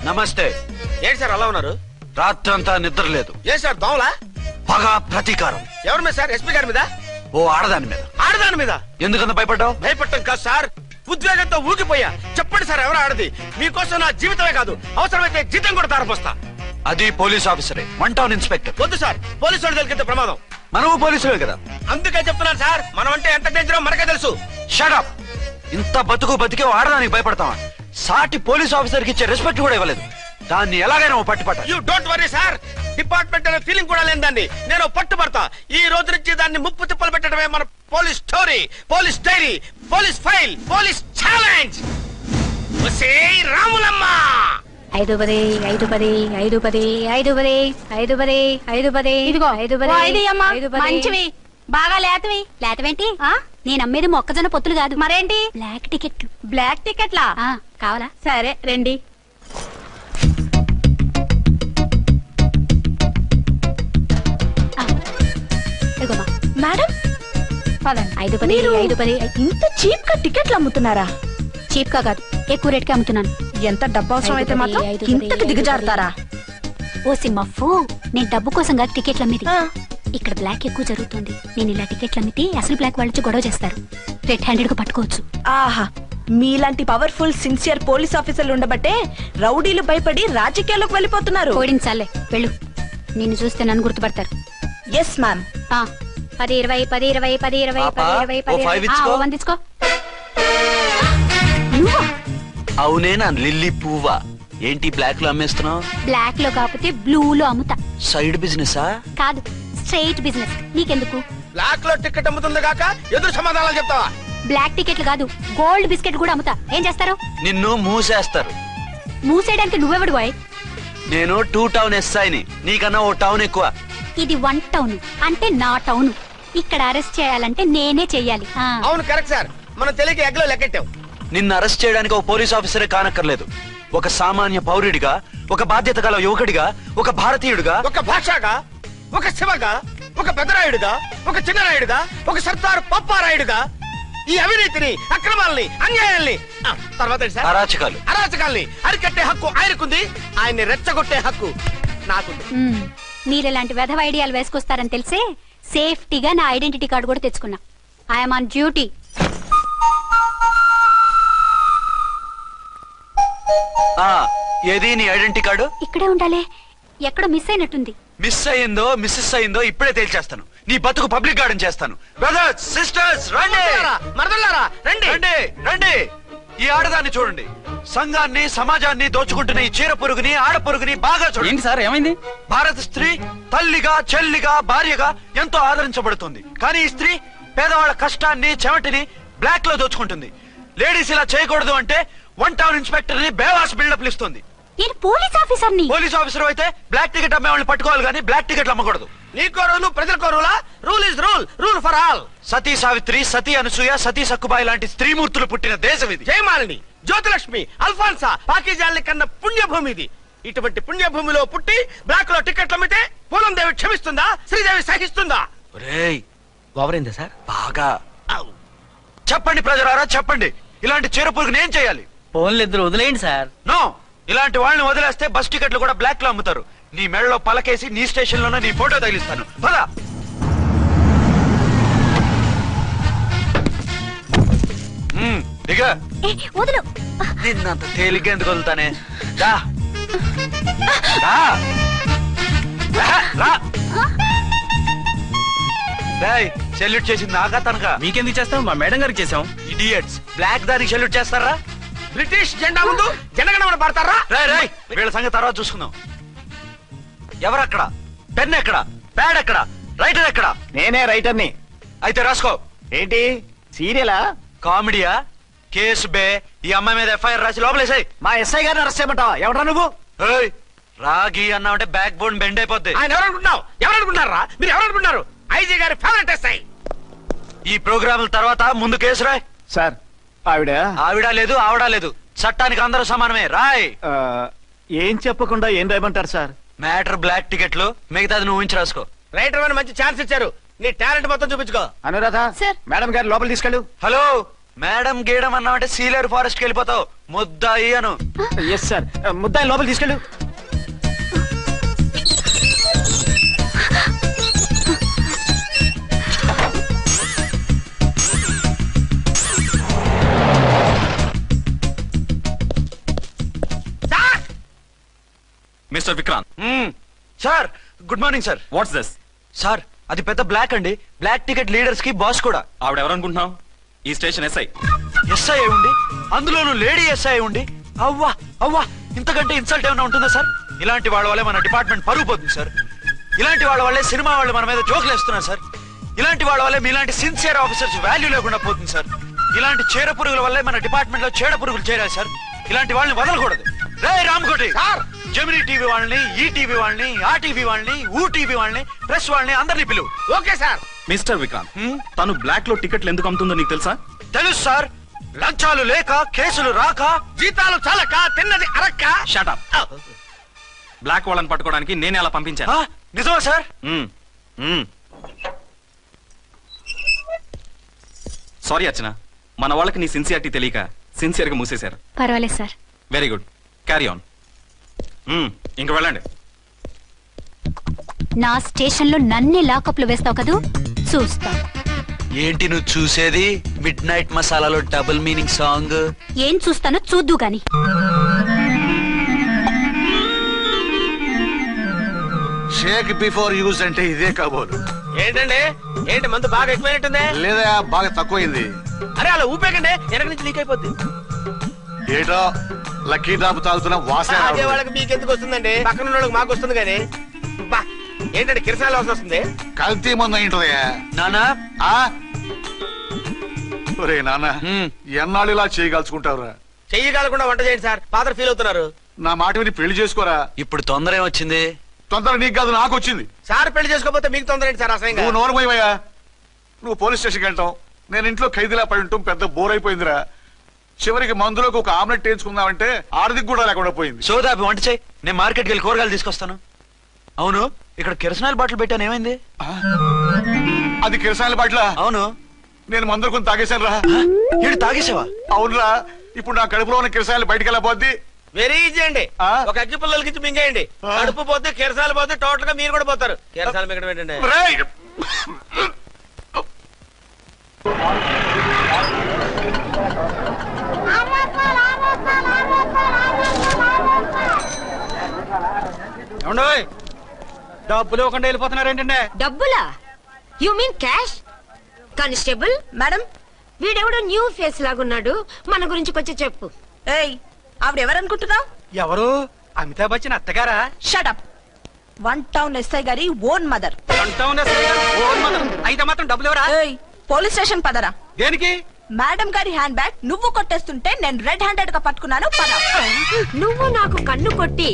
నమస్తే. ఏంటి సార్ అలా ఉన్నారు? రాత్రంతా నిద్ర లేదు. ఏ సార్ దోమలా? పగ ప్రతీకారం. ఎవరి మీద సార్? ఎస్పీ గారి మీద? ఓ ఆడదాని మీద. ఆడదాని మీద ఎందుకంత భయపడ్డావు? భయపడటం కాదు సార్, ఉద్వేగంతో ఊగిపోయా. చెప్పండి సార్, ఎవరు ఆడది? మీకోసం నా జీవితమే కాదు, అవసరమైతే జీతం కూడా తారపోస్తా. అది పోలీస్ ఆఫీసరే, 1 టౌన్ ఇన్స్పెక్టర్. వద్దు సార్, పోలీసు వాళ్ళు తెలికితే ప్రమాదం. మనము పోలీసులే కదా. అందుకే చెప్తున్నాను సార్, మనం అంటే ఎంత డేంజరో మనకే తెలుసు. Shut up. ఇంత బతికే ఆడదానికి భయపడతావా? సాటి పోలీస్ ఆఫీసర్ కి ఇచ్చే రెస్పెక్ట్ కూడా ఇవ్వలేదు. దాన్ని ఎలాగైనా పట్టుపట్ట. You don't worry sir, department అనే ఫీలింగ్ కూడా లేని దాన్ని నేను పట్టుబడతా. ఈ రోజు నుంచి దాన్ని ముప్పు తిప్పలు పెట్టడమే మన police story, police diary, police file, police challenge. Ramulamma 5 10 5 10 5 10 5 10 5 10 5 10 ఇదిగో 5 10 మంచివి బాగా లేతవి. లేతవేంటి? నేను అమ్మేది మొక్కజొన్న పొత్తులు కాదు. మరేంటి? బ్లాక్ టికెట్లు. బ్లాక్ టికెట్లా? కావాలా? సరే రండి. మేడం 5 10 5 10. ఇంత చీప్ గా టికెట్లు అమ్ముతున్నారా? చీప్ గా కాదు, ఎక్కువ రేట్ కి అమ్ముతున్నాను. ఎంత డబ్బు అవసరం అయితే మాత్రం ఇంతకు దిగజారుతారా? ఓ సిమ్మఫు, నేను డబ్బు కోసం కాదు టికెట్లు అమ్మేది. ఇక్కడ బ్లాక్ ఎక్కువ జరుగుతుంది. నేను ఇలా టికెట్లు అమ్మితే అసలు బ్లాక్ వాళ్ళు గొడవ చేస్తారు. రెడ్ హ్యాండెడ్ గా పట్టుకోవచ్చు. ఆహా, మీలాంటి పవర్ఫుల్ సిన్సియర్ పోలీస్ ఆఫీసర్లు ఉండబట్టే రౌడీలు భయపడి రాజకీయాల్లోకి వెళ్ళిపోతున్నారు. ఓడించాలే వెళ్ళు, నిన్ను చూస్తే నన్ను గుర్తుపడతారు. Yes ma'am. 10 20 10 20 10 20 10 20 10 వందించుకో. అవునే నా లిల్లీ పువ్వా? ఏంటి బ్లాక్ లో అమ్మేస్తున్నావు? బ్లాక్ లో కాకపోతే బ్లూ లో అమ్ముతా. సైడ్ బిజినెస్ కాదు, స్ట్రైట్ బిజినెస్. నీకెందుకు? బ్లాక్ లో టికెట్ అమ్ముతుంది కాక ఎదురు సమాధానాలు చెప్తావా? బ్లాక్ టికెట్లు కాదు, గోల్డ్ బిస్కెట్ కూడా అమ్ముతా. ఏం చేస్తారు? నిన్ను మూసేస్తారు. మూసేయడానికి నువ్వెవడు బాయ్? నేను 2 టౌన్ ఎస్ఐని, నీకన్నా ఓ టౌన్ ఎక్కువ. ఇది 1 టౌన్ అంటే నా టౌన్. ఇక్కడ అరెస్ట్ చేయాలంటే నేనే చెయ్యాలి. అవును కరెక్ట్ సార్, మనం తెలియక ఎగ్లో లెక్కెట్టాం. నిన్ను అరెస్ట్ చేయడానికి ఒక పోలీస్ ఆఫీసరే కానక్కర్లేదు. ఒక సామాన్య పౌరుడిగా, ఒక బాధ్యత గల యువకుడిగా, ఒక భారతీయుడిగా, ఒక భాషగా, ఒక శివగా, ఒక పెద్దరాయుడుగా, ఒక చిన్నరాయుడుగా, ఒక సర్దార్ పప్పారాయుడుగా ఈ అవినీతిని, అక్రమాలని, అన్యాయాల్ని, తర్వాత అరాచకాల్ని అరికట్టే హక్కు ఆయనకుంది. ఆయన్ని రెచ్చగొట్టే హక్కు నాకుంది. మీరెలాంటి వెధవ ఐడియాలు వేసుకొస్తారని తెలిసే సేఫ్టీగా నా ఐడెంటిటీ కార్డు కూడా తెచ్చుకున్నా. I'm on duty. ఏది నీ ఐడెంటిటీ కార్డు? ఇక్కడే ఉండాలి. ఎక్కడ మిస్ అయినట్టుంది. మిస్ అయిందో మిస్సెస్ అయిందో ఇప్పుడే తేల్చేస్తాను. నీ బతుకు పబ్లిక్ గార్డెన్ చేస్తాను. బ్రదర్స్ సిస్టర్స్ రండి, రండి రండి రండి. ఈ ఆడదాన్ని చూడండి. సంఘాన్ని సమాజాన్ని దోచుకుంటున్న ఈ చీర పురుగుని, ఆడ పురుగుని బాగా చూడండి. సార్ ఏమైంది? భారత స్త్రీ తల్లిగా, చెల్లిగా, భార్యగా ఎంతో ఆదరించబడుతుంది. కానీ ఈ స్త్రీ పేదవాళ్ళ కష్టాన్ని, చెమటిని బ్లాక్ లో దోచుకుంటుంది. లేడీస్ ఇలా చేయకూడదు అంటే 1 టౌన్ ఇన్స్పెక్టర్ ని బేవాస్ బిల్డప్ ఇస్తుంది. నేను పోలీస్ ఆఫీసర్ని. పోలీస్ ఆఫీసర్ అయితే బ్లాక్ టికెట్ అమ్మే వాళ్ళని పట్టుకోవాలి కానీ బ్లాక్ టికెట్లు అమ్మకూడదు. నీకో రూలు, ప్రజలకో రూలా? Rule is rule, rule for all. Sati Savitri, Sati Anasuya, Sati Sakkubai లాంటి స్త్రీమూర్తులు పుట్టిన దేశం ఇది. జయమాలిని, జ్యోతిలక్ష్మి, అల్ఫాన్సా, పాకిజాల్ని కన్న పుణ్యభూమి ఇది. ఇటువంటి పుణ్యభూమిలో పుట్టి బ్లాక్ లో టికెట్లు అమ్మితే పూలందేవి క్షమిస్తుందా? శ్రీదేవి సహిస్తుందా? ఓవరైందా సార్? బాగా చెప్పండి ప్రజలారా, చెప్పండి. ఇలాంటి చీర పురుగుని ఏం చేయాలి? ఫోన్లు ఇద్దరు వదిలేయండి సార్. నో, ఇలాంటి వాళ్ళని వదిలేస్తే బస్ టికెట్లు కూడా బ్లాక్ లో అమ్ముతారు. నీ మెడలో పలకేసి నీ స్టేషన్ లోనే నీ ఫోటో తగిలిస్తాను. పద. దిగా. నిన్నంత తేలిగ్గా ఎందుకు వదులుతానే? సెల్యూట్ చేసింది నాకా తనకా? మీకెందుకు చేస్తాం? మా మేడం గారికి చేసాం. ఇడియట్స్, బ్లాక్ దానికి సెల్యూట్ చేస్తారా? బ్రిటిష్ జెండా ముందు జనగణమన పడతారా? వీళ్ళ సంగతి తర్వాత చూసుకుందాం. ఎవరక్కడ? పెన్ ఎక్కడ? ప్యాడ్ ఎక్కడ? రైటర్ ఎక్కడ? నేనే రైటర్ని. అయితే రాసుకో. ఏంటి సీరియలా, కామెడీయా? కేసు బే. ఈ అమ్మాయి మీద ఎఫ్ఐఆర్ రాసి లోపలేసాయి. మా ఎస్ఐ గారిని అరెస్ట్ చేయమంటావా? ఎవడా నువ్వు? రాగి అన్నావంటే బ్యాక్ బోన్ బెండ్ అయిపోద్ది. ఆయన ఎవరనుకుంటున్నారా? మీరు ఎవరనుకుంటున్నారు? ఐజీ గారి ఫేవరెట్ ఎస్ఐ. ఈ ప్రోగ్రాముల తర్వాత ముందు కేసు రాయ్. సార్ ఆవిడ లేదు, ఆవిడ లేదు. చట్టానికి అందరూ సమానమే. రాయ్. ఏం చెప్పకుండా ఏం రాయమంటారు సార్? మ్యాటర్ బ్లాక్ టికెట్లు, మిగతాది నువ్వు ఊహించి రాసుకో. రైటర్ అని మంచి ఛాన్స్ ఇచ్చారు. నీ టాలెంట్ మొత్తం చూపించుకో. అనురాధ, మేడం గారు లోపల తీసుకెళ్ళు. హలో, మేడం గీయడం అన్నావంటే సీలేరు ఫారెస్ట్ కి వెళ్ళిపోతావు. ముద్దాయి అను. Yes sir. ముద్దాయి లోపల తీసుకెళ్ళు. Mister Vikrant. Sir good morning sir. What's this? Sir అది పెద్ద బ్లాక్ అండి. బ్లాక్ టికెట్ లీడర్స్ కి బాస్ కూడా. ఆవిడ ఎవరనుకుంటున్నావు? ఈ స్టేషన్ ఎస్ఐ. ఎస్ఐ ఉండి, అందులోనూ లేడీ ఎస్ఐ ఉండి, అవ్వా అవ్వా ఇంతకంటే ఇన్సల్ట్ ఏమైనా ఉంటుందా సార్? ఇలాంటి వాళ్ళ వల్లే మన డిపార్ట్మెంట్ పరుగు పోతుంది సార్. ఇలాంటి వాళ్ళ వల్లే సినిమా వాళ్ళు మన మీద జోకులు వేస్తున్నారు సార్. ఇలాంటి వాళ్ళ వల్లే మీలాంటి సిన్సియర్ ఆఫీసర్స్ వాల్యూ లేకుండా పోతుంది సార్. ఇలాంటి చీడ పురుగుల వల్లే మన డిపార్ట్మెంట్ లో చీడ పురుగులు చేరారు సార్. ఇలాంటి వాళ్ళని వదలకూడదు. రే రామ్కోటి సార్, జెమినీ టీవీ వాళ్ళని, ఈ టీవీ వాళ్ళని, ఆ టీవీ వాళ్ళని, ఊ టీవీ వాళ్ళని, ప్రెస్ వాళ్ళని అందరినీ పిలువు. Okay sir. మిస్టర్ విక్రాంత్, తను బ్లాక్ లో టికెట్లు ఎందుకు అమ్ముతుందో నీకు తెలుసా? తెలుసు సార్. లంచాలు లేక, కేసులు రాక, జీతాలు చాలక, తిన్నది అరక్క. Shut up. బ్లాక్ వాళ్ళని పట్టుకోవడానికి నేనే అలా పంపించాను. నిజమా సార్? సారీ అర్చన, మన వాళ్ళకి నీ సిన్సియారిటీ తెలియక సిన్సియర్ గా మూసేశారు. పర్వాలేదు sir. Very good, carry on. ఇంక వెళ్ళండి. నా స్టేషన్ లో నన్నే లాకప్ లో వేస్తావు కదూ, చూస్తా. ఏంటి నువ్వు చూసేది? మిడ్ నైట్ మసాలాలో డబుల్ మీనింగ్ సాంగ్. ఏం చూస్తానో చూద్దు గాని. షేక్ బిఫోర్ యూజ్ అంటే ఇదే కాబోలు. ఏంటండి, ఏంటి మందు బాగా ఎక్కువైనట్టుంది? లేదా బాగా తక్కువైంది. అరే అలా ఊపేకండి, వెనక నుంచి లీక్ అయిపోద్ది. ఏటో లక్కీ డ్రాప్ తాగుతున్న వాసన. అదే వాళ్ళకి మీకెందుకు వస్తుందండి, పక్కన వాళ్ళకి మాకు వస్తుంది. కానీ బా ఏంటంటే కిరసాల వాసన వస్తుంది. కల్తీ మందు ఏంటదయ్యా నానా? ఒరే నాన్న, ఎన్నాళ్ళు ఇలా చేయగలుచుకుంటావురా? చెయ్యగలకుండా వంట చేయండి సార్, ఫాదర్ ఫీల్ అవుతున్నారు. నా మాట విని పెళ్లి చేసుకోరా. ఇప్పుడు తొందర ఏమొచ్చింది? తొందర నీకు కాదు, నాకు వచ్చింది. సార్ పెళ్లి చేసుకోకపోతే మీకు తొందర ఏంటి సార్? అసలు నువ్వు నోరుమోయవయ్యా. నువ్వు పోలీస్ స్టేషన్కి వెళ్తాం, నేను ఇంట్లో ఖైదీలా పడి ఉంటాం. పెద్ద బోర్ అయిపోయిందిరా. చివరికి మందులోకి ఒక ఆమ్లెట్ వేయించుకుందామంటే ఆర్థిక కూడా లేకుండా పోయింది. సోదాపి వంట చేయి, నేను మార్కెట్కి వెళ్ళి కూరగాయలు తీసుకొస్తాను. అవును, ఇక్కడ కిరసనాయిల్ బాటిల్ పెట్టాను, ఏమైంది? అది కిరసాయిల బాటిల్? అవును. నేను మందులు కొని తాగేశాను రా. ఏంటి తాగేసావా? అవునురా. ఇప్పుడు నా కడుపులో ఉన్న కిరసాయిలు బయటికి వెళ్ళబోద్ది. వెరీ ఈజీ అండి. ఒక అగ్గి పుల్లలకి ఇచ్చి మింగేయండి. కడుపు పోతే కిరసాలు పోతే టోటల్ గా మీరు కూడా పోతారు. కిరసాలు మింగడం ఏంటండి? డబ్బులు ఇవ్వకుండా వెళ్ళిపోతున్నారు ఏంటంటే? డబ్బులా? You mean cash? Constable madam, వీడెవడో న్యూ ఫేస్ లాగున్నాడు, మన గురించి కొంచెం చెప్పు. ఏయ్, ఆవిడెవరనుకుంటున్నావు? ఎవరు? అమితాబ్ బచ్చన్ అత్తగారా? షటప్. 1 టౌన్ ఎస్ఐ గారి ఓన్ మదర్. అయితే మాత్రం డబ్బులు ఎవరా? ఏయ్, పోలీస్ స్టేషన్ పదరా. దేనికి? మేడం గారి హ్యాండ్ బ్యాగ్ నువ్వు కొట్టేస్తుంటే నేను రెడ్ హ్యాండెడ్ గా పట్టుకున్నాను. పద. నువ్వు నాకు కన్ను కొట్టి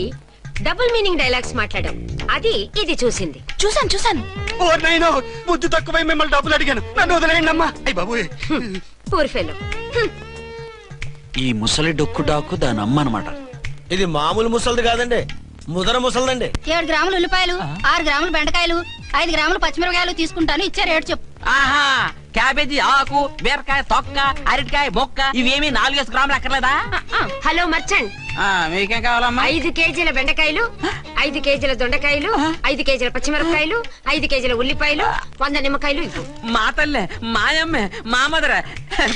డబుల్ మీనింగ్ డైలాగ్స్ మాట్లాడావు, అది ఇది చూసింది. చూసాను. ఓ నైనో, బుద్ధి తక్కువై మిమ్మల్ని డబ్బులు అడిగాను, నన్ను వదిలేయండి అమ్మా. అయ్య బాబు, పూర్ ఫెలో. ఈ ముసలి డొక్కు డాకు దాని అమ్మ అనమాట. ఇది మామూలు ముసలిది కాదండి, ముదర ముసలిదండి. 7 గ్రాములు ఉల్లిపాయలు, 6 గ్రాములు బెండకాయలు, 5 గ్రాములు పచ్చిమిరపకాయలు తీసుకుంటాను. ఇచ్చే రేటు చెప్పు. ఆహా, క్యాబేజీ ఆకు, బీరకాయ తొక్క, అరటికాయ బొక్క, ఇవేమి 4 గ్రాములు అక్కర్లేదా? హలో మర్చండ్, మీకేం కావాలమ్మా? 5 కేజీల బెండకాయలు, 5 కేజీల దొండకాయలు, 5 కేజీల పచ్చిమిరపకాయలు, 5 కేజీల ఉల్లిపాయలు, 100 నిమ్మకాయలు ఇవ్వు. మా తల్లే, మాయమ్మే, మా మదర.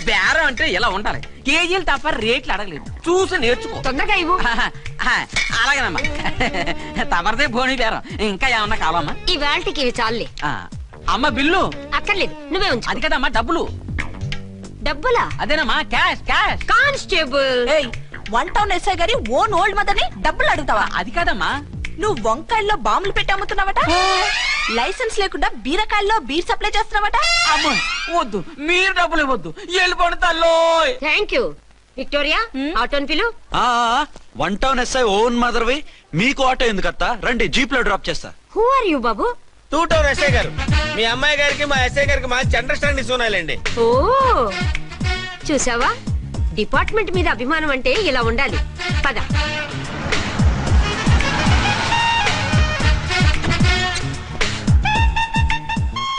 బేరం అంటే ఇలా ఉండాలి. కేజీలు తప్ప రేట్లు అడగలేదు, చూసి నేర్చుకో. తొందరగా ఇవ్వు. అలాగేనమ్మా. తమరిదే భోని బేరం. ఇంకా ఏమన్నా కావాలమ్మా? ఈ వేల్టికి ఇవి చాలే. అమ్మ బిల్లు అక్కర్లేదు, నువ్వే ఉంచు. అది కదమ్మా డబ్బులు. డబ్బులా? అదేనమ్మా, క్యాష్ క్యాష్. కానిస్టేబుల్, ఏయ్, 1 టౌన్ ఎస్ఐ గారి ఓన్ ఓల్డ్ మదర్ ని డబ్బులు అడుగుతావా? అది కాదమ్మా. నువ్వు వంకాయల్లో బాంబులు పెట్టి అమ్ముతున్నావట, లైసెన్స్ లేకుండా బీరకాయల్లో బీర్ సప్లై చేస్తున్నావట. అమ్మ వద్దు, మీరు డబ్బులు ఇవ్వద్దు, వెళ్ళిపోండి తల్లో. Thank you. విక్టోరియా, ఆటోన్ పిలు. 1 టౌన్ ఎస్ఐ ఓన్ మదర్వి, మీకు ఆటో ఎందుకు అత్తా? రండి, జీప్ లో డ్రాప్ చేస్తా. హూ ఆర్ యూ బాబు? 2 టౌన్ ఎస్ఐ గారు. మీ అమ్మాయి గారికి మా ఎస్ఐ గారికి మంచి అండర్స్టాండింగ్ ఉన్నాయండి. ఓ, చూసావా, డిపార్ట్మెంట్ మీద అభిమానం అంటే ఇలా ఉండాలి. పద.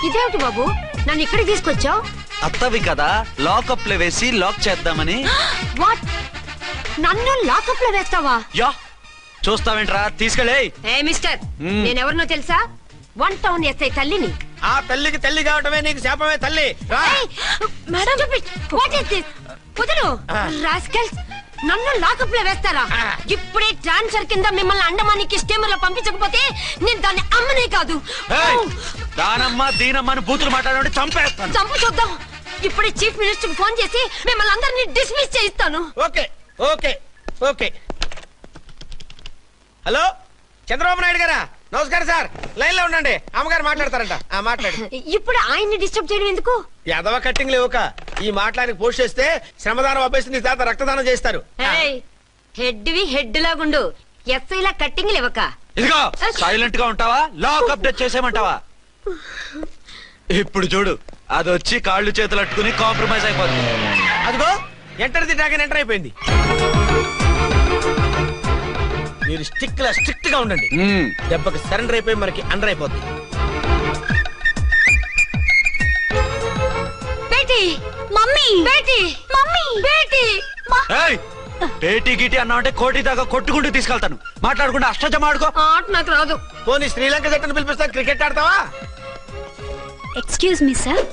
ఇదేమిటి బాబు, నన్ను ఇక్కడికి తీసుకొచ్చావు? అత్తవి కదా, లాకప్ లో వేసి లాక్ చేద్దామని. వాట్? నన్ను లాకప్ లో వేస్తావా? యా చూస్తావేంట్రా, తీసుకెళ్ళే. ఏ మిస్టర్, నేనెవరినో తెలుసా? 1 టౌన్ ఎస్ఐ తల్లిని. ఆ తల్లికి తల్లి కావటమే నీకు శాపమే తల్లి. రా. Madam what is this? కుదురు రాస్కల్స్, నన్ను లాకప్ లో వేస్తారా? ఇప్పుడే ట్రాన్స్ఫర్ కింద మిమ్మల్ని అండమానికి స్టీమర్ లో పంపించకపోతే నేను దాన్ని అమ్మనే కాదు. దానమ్మ దీనమ్మ అని బూతులు మాట్లాడే చంపేస్తాను. చంపు చూద్దాం. ఇప్పుడే చీఫ్ మినిస్టర్ కి ఫోన్ చేసి మిమ్మల్ని అందరినీ డిస్మిస్ చేయిస్తాను. Okay okay okay. Hello Chandrababu Naidu గారా? నమస్కారం సార్, లైన్ లో ఉండండి, అమ్మగారు మాట్లాడతారంట. మాట్లాడు. ఇప్పుడు ఆయన్ని డిస్టర్బ్ చేయడం ఎందుకు? ఎదవ కట్టింగ్ లేవుక ఈ మాట్లాడికి పోస్ట్ చేస్తే శ్రమదానం అభ్యసి నీ తాత రక్తదానం చేస్తారు. హెడ్ హెడ్ లాగుండు, ఎస్ఐ లా కట్టింగ్ లేవక. ఇదిగో సైలెంట్ గా ఉంటావా, లాక్ అప్డేట్ చేసేమంటావా? ఇప్పుడు చూడు, అది వచ్చి కాళ్ళు చేతులు అట్టుకుని కాంప్రమైజ్ అయిపోతుంది. అదిగో ఎంటర్ ది డ్రాగన్ ఎంటర్ అయిపోయింది. మీరు స్ట్రిక్ట్ గా ఉండండి, దెబ్బకి సరెండర్ అయిపోయి మనకి అండర్ అయిపోద్ది. బేటీ మమ్మీ, బేటీ మమ్మీ, బేటీ పేటీ గిటి అన్నా అంటే కోటి దాకా కొట్టుకుంటూ తీసుకెళ్తాను. మాట్లాడుకుంటే అష్టజమ ఆడుకో. ఆట నాకు రాదు. పోనీ శ్రీలంక జట్టును పిలిపిస్తా, క్రికెట్ ఆడతావా? ఎక్స్క్యూజ్ మీ సార్,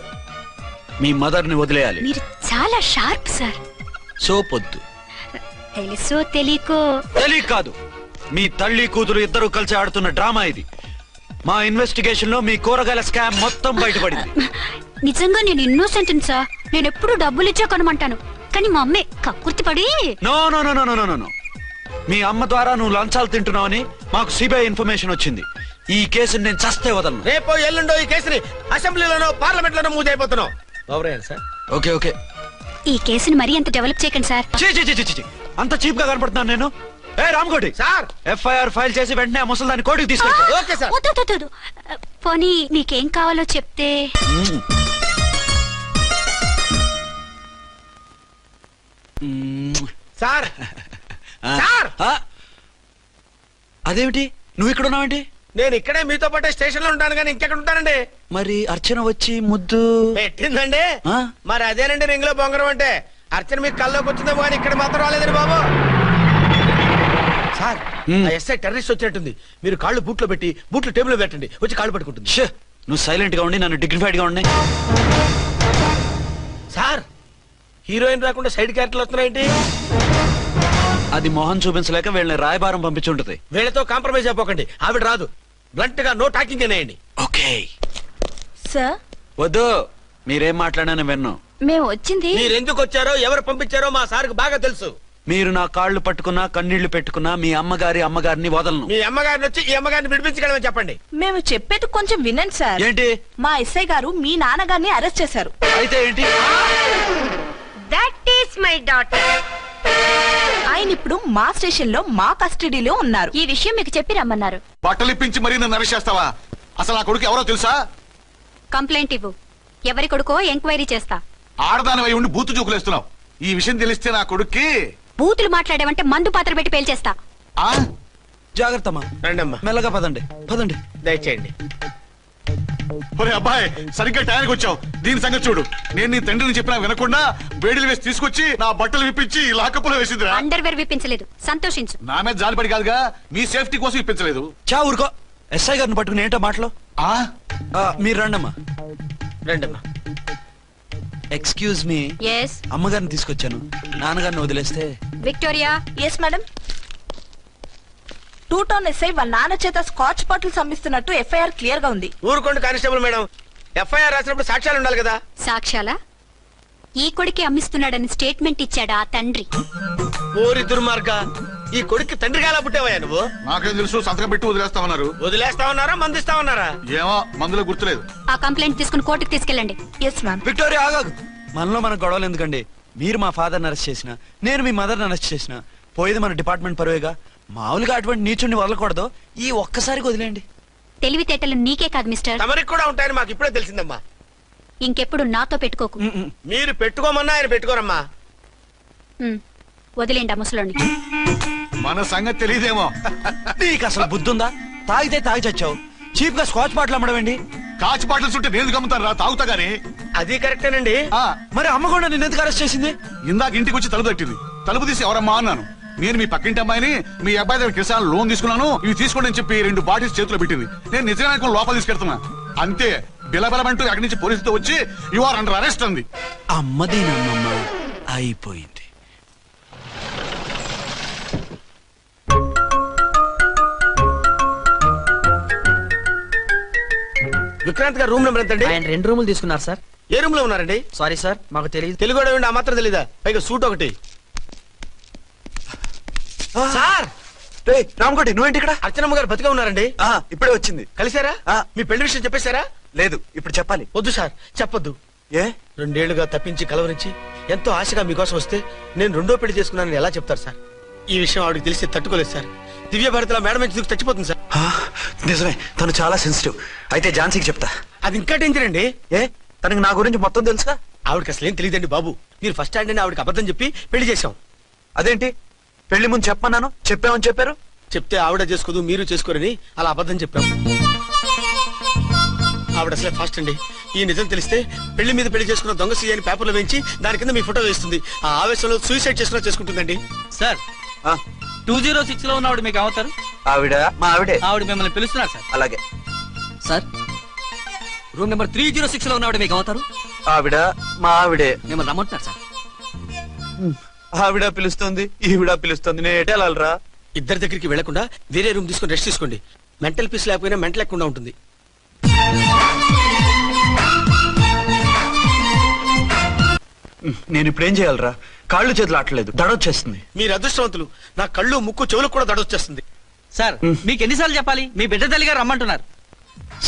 మీ మదర్ ని వదిలేయాలి. మీరు చాలా షార్ప్ సార్. సోపొద్దు. తెలుసో తెలియకో. తెలియ కాదు, మీ తల్లి కూతురు ఇద్దరు కలిసి ఆడుతున్న డ్రామా ఇది. మా ఇన్వెస్టిగేషన్ లో మీ కూరగాయల స్కామ్ మొత్తం బయటపడింది. నిజంగా నేను ఇన్నోసెంట్ సార్. నేను ఎప్పుడు డబ్బులు ఇచ్చా కొనమంటాను, కానీ మా అమ్మే కక్కుర్తి పడి. No no no no no no, మీ అమ్మ ద్వారా నువ్వు లంచాలు తింటున్నావని మాకు సిబిఐ ఇన్ఫర్మేషన్ వచ్చింది. ఈ కేసుని నేను చస్తే వదలను. రేపో ఎల్లుండో ఈ కేసుని అసెంబ్లీలోనో పార్లమెంట్ లోనో మూవ్ అయిపోతున్నావు. సార్ ఓకే ఓకే, ఈ కేసుని మరీ అంత డెవలప్ చేయకండి సార్. అంత చీప్ గా కనపడుతున్నాను నేను? ఏ రామ్కోటి సార్, ఎఫ్ఐఆర్ ఫైల్ చేసి వెంటనే ఆ ముసలిదాన్ని కోర్టుకు తీసుకెళ్ళి. Okay sir. వద్దు, పోనీ మీకేం కావాలో చెప్తే. సార్ సార్, అదేమిటి నువ్వు ఇక్కడ ఉన్నావేంటి? నేను ఇక్కడే మీతో పాటే స్టేషన్ లో ఉంటాను, కానీ ఇంకెక్కడ ఉంటానండి? మరి అర్చన వచ్చి ముద్దు పెట్టిందండి. మరి అదేనండి రింగ్ లో బొంగరం అంటే. అర్చన మీకు కల్లోకి వచ్చిందేమో కానీ ఇక్కడ మాత్రం రాలేదండి బాబు. సార్, ఎస్ఐ టెర్రరిస్ట్ వచ్చినట్టుంది. మీరు కాళ్ళు బూట్లో పెట్టి బూట్లు టేబుల్ పెట్టండి, వచ్చి కాళ్ళు పట్టుకుంటుంది. నువ్వు సైలెంట్ గా ఉండి నన్ను డిగ్నిఫైడ్ గా ఉండి. సార్, హీరోయిన్ రాకుండా సైడ్ క్యారెక్టర్లు వస్తున్నాయేంటి? అది మొహం చూపించలేక వీళ్ళని రాయబారం పంపించుంటది. వీళ్ళతో కాంప్రమైజ్ అయిపోకండి, ఆవిడ రాదు. బ్లంట్ గా నో టాకింగ్ అనేయండి. Okay sir. వద్దు, మీరేం మాట్లాడానని విన్నాం. మేము వచ్చింది. మీరు ఎందుకు వచ్చారో ఎవరు పంపించారో మా సార్కు బాగా తెలుసు. మీరు నా కాళ్ళు పట్టుకున్నా కన్నీళ్లు పెట్టుకున్నా మీ అమ్మగారిని వదలను. మీ అమ్మగారిని వచ్చి ఈ అమ్మగారిని విడిపించగలమని చెప్పండి. మేము చెప్పేది కొంచెం వినండి సార్. ఏంటి? మా ఎస్ఐ గారు మీ నాన్నగారిని అరెస్ట్ చేశారు. అయితే ఏంటి? That is my daughter. ఆయన ఇప్పుడు మా స్టేషన్ లో మా కస్టడీలో ఉన్నారు. ఈ విషయం మీకు చెప్పి రమ్మన్నారు. బట్టలిప్పించి మరీ నన్ను అరెస్ట్ చేస్తావా? అసలు నా కొడుకు ఎవరో తెలుసా? కంప్లైంట్ ఇవ్వు, ఎవరి కొడుకో ఎంక్వైరీ చేస్తా. ఆడదానివై ఉండి బూతు చూకులేస్తున్నావు. ఈ విషయం తెలిస్తే నా కొడుక్కి. బూతులు మాట్లాడేవంటే మందు పాత్ర పెట్టి పేల్చేస్తా. జాగ్రత్తమ్మా, రండమ్మా, మెల్లగా పదండి. దయచేయండి. ఒరే అబ్బాయి, సరిగ్గా టయానికి వచ్చావు. దీని సంగతి చూడు. నేను నీ తండ్రిని చెప్పినా వినకుండా వేడిలు వేసి తీసుకొచ్చి నా బట్టలు విప్పించి లాకప్పులో వేసిందిరా. అండర్వేర్ విప్పించలేదు, సంతోషించు. నా మీద జాలిపడి కాదుగా, మీ సేఫ్టీ కోసం ఇప్పించలేదు. చా ఊరుకో. ఎస్ఐ గారిని పట్టుకుని ఏంటో మాటలు. మీరు రండమ్మా. రండమ్మా. Excuse me. ఎస్. అమ్మగారిని తీసుకొచ్చాను, నాన్నగారిని వదిలేస్తే. Victoria. Yes madam. 2 town SI వాళ్ళ నాన్న చేత స్కాచ్ బాటిల్స్ అమ్మిస్తున్నట్టు ఎఫ్ఐఆర్ క్లియర్ గా ఉంది. ఊరుకోండి కానిస్టేబుల్ మేడం, ఎఫ్ఐఆర్ రాసినప్పుడు సాక్ష్యాలు ఉండాలి కదా. సాక్ష్యాలా? ఈ కొడుకే అమ్మిస్తున్నాడని స్టేట్మెంట్ ఇచ్చాడా ఆ తండ్రి? ఓరి దుర్మార్గ, ఈ కొడుక్కి తండ్రిగా ఎలా పుట్టావయ్యా నువ్వు? నాకేం తెలుసు, సంతకం పెట్టి వదిలేస్తామన్నారు. వదిలేస్తామన్నారా మందిస్తామన్నారా? ఏమో, మందులో గుర్తులేదు. ఆ కంప్లైంట్ తీసుకుని కోర్టుకు తీసుకెళ్ళండి. Yes ma'am. విక్టోరియా ఆగాగు. మనలో మనకు గొడవలు ఎందుకండి? మీరు మా ఫాదర్ని అరెస్ట్ చేసిన, నేను మీ మదర్ని అరెస్ట్ చేసిన, పోయేది మన డిపార్ట్మెంట్ పరువేగా. మామూలుగా అటువంటి నీచుడిని వదలకూడదు. ఈ ఒక్కసారికి వదిలేండి. తెలివితేటలు నీకే కాదు మిస్టర్, తమరికి కూడా ఉంటాయని మాకు ఇప్పుడే తెలిసిందమ్మా. ఇంకెప్పుడు నాతో పెట్టుకోకు. మీరు పెట్టుకోమన్నా ఆయన పెట్టుకోరమ్మా. వదిలేండి ఆ ముసలోని. మన సంగతి తెలియదేమో. నీకు అసలు బుద్ధుందా? తాగితే తాగి చచ్చావు, చీప్ గా స్కాచ్ బాటిల్ అమ్మడమేంటి? కాచి బాటిల్స్ ఉంటే నేను గమ్ముతాను రా, తాగుతా గానీ. అది కరెక్టేనండి. మరి అమ్మ కూడా నిన్ను ఎందుకు అరెస్ట్ చేసింది? ఇందాక ఇంటికి వచ్చి తలుపు తట్టింది. తలుపు తీసి ఎవరమ్మా అన్నాను. నేను మీ పక్కింటి అమ్మాయిని, మీ అబ్బాయి దగ్గర కిసాన్ లోన్ తీసుకున్నాను, ఇవి తీసుకోండి అని చెప్పి 2 బాటిల్స్ చేతిలో పెట్టింది. నేను నిజంగా లోపల తీసుకెళ్తున్నా. అంతే, బిలబలమంటూ అక్కడి నుంచి పోలీసుతో వచ్చి యు ఆర్ అండర్ అరెస్ట్ అంది. అమ్మదేనమ్మమ్మ అయిపోయింది. విక్రాంత్ గారు రూమ్ నెంబర్ ఎంతండి? ఆయన 2 రూములు తీసుకున్నారు సార్. ఏ రూమ్ లో ఉన్నారండి? సారీ సార్, మాకు తెలియదు. తెలుగు ఆ మాత్రం తెలీదా? పైగా సూట్ ఒకటి. సార్, రామకోటి నువ్వేంటి ఇక్కడ? అర్చనమ్మ గారు బతిగా ఉన్నారండి. ఇప్పుడే వచ్చింది. కలిసారా? మీ పెళ్లి విషయం చెప్పేశారా? లేదు, ఇప్పుడు చెప్పాలి. వద్దు సార్, చెప్పొద్దు. ఏ 2 ఏళ్లుగా తప్పించి కలవరించి ఎంతో ఆశగా మీకోసం వస్తే నేను 2వ పెళ్లి చేసుకున్నానని ఎలా చెప్తారు సార్? ఈ విషయం ఆవిడకి తెలిసి తట్టుకోలేదు సార్. దివ్య భారతిలో మేడం నుంచి దూకి చచ్చిపోతుంది సార్. నిజమే, తను చాలా సెన్సిటివ్. అయితే ఝాన్సీకి చెప్తా. అది ఇంకా డేంజర్ అండి. ఏ తనకి నా గురించి మొత్తం తెలుసా? ఆవిడకి అసలు ఏం తెలియదండి బాబు. మీరు ఫస్ట్ హ్యాండ్ అని ఆవిడకి అబద్ధం చెప్పి పెళ్లి చేశాం. అదేంటి, పెళ్లి ముందు చెప్పమన్నాను, చెప్పామని చెప్పారు. చెప్తే ఆవిడ చేసుకోదు, మీరు చేసుకోరని అలా అబద్ధం చెప్పాం. ఆవిడ అసలే ఫాస్ట్ అండి. ఈ నిజం తెలిస్తే పెళ్లి మీద పెళ్లి చేసుకున్న దొంగ సీ అని పేపర్లో వేయించి దాని కింద మీ ఫోటో వేస్తుంది. ఆ ఆవేశంలో సూసైడ్ చేసుకుంటుందండి. సార్ 206 లో ఉన్న ఆవిడ మీకు అవుతారు? ఆవిడ మా ఆవిడే. ఆవిడ మిమ్మల్ని పిలుస్తున్నారు సార్. అలాగే సార్, రూమ్ నెంబర్ 306 లో ఉన్నవాడు మీకు అవుతారు? ఆవిడ మా ఆవిడే. మిమ్మల్ని రమ్మంటున్నారు సార్. ఆవిడ పిలుస్తుంది, ఈవిడ పిలుస్తుంది, నేను ఎటెళ్ళాలరా? ఇద్దరి దగ్గరికి వెళ్లకుండా వేరే రూమ్ తీసుకొని రెస్ట్ తీసుకోండి. మెంటల్ పీస్ లేకపోయినా మెంటల్ లేకుండా ఉంటుంది. నేను ఇప్పుడు ఏం చేయాలరా? కాళ్ళు చేతులు ఆటలేదు, దడొచ్చేస్తుంది. మీరు అదృష్టవంతులు. నా కళ్ళు ముక్కు చెవులకు కూడా దడొచ్చేస్తుంది. సార్, మీకు ఎన్నిసార్లు చెప్పాలి? మీ బిడ్డ తల్లి గారు రమ్మంటున్నారు.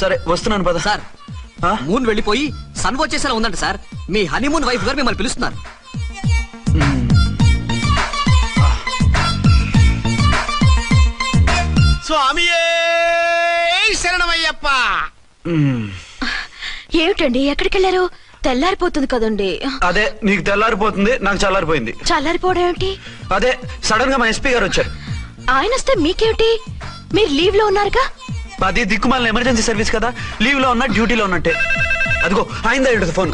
సరే వస్తున్నాను పద. సార్, మూన్ వెళ్ళిపోయి సన్ వచ్చేసేలా ఉందంట సార్. మీ హనీమూన్ వైఫ్ గారు మిమ్మల్ని పిలుస్తున్నారు. స్వామియే శరణమయ్యప్ప. ఏమిటండి, ఎక్కడికి వెళ్ళారు? తెల్లారిపోతుంది కదండి. అదే, నీకు తెల్లారిపోతుంది, నాకు చల్లారిపోయింది. చల్లారిపోవడం ఏమిటి? అదే సడన్ గా మా ఎస్పీ గారు వచ్చారు. ఆయన వస్తే మీకేమిటి? మీరు లీవ్ లో ఉన్నారుగా. అది దిక్కుమాలిన ఎమర్జెన్సీ సర్వీస్ కదా, లీవ్ లో ఉన్నా డ్యూటీలో ఉన్నట్టే. అదిగో అయిందా ఉంటుంది ఫోన్.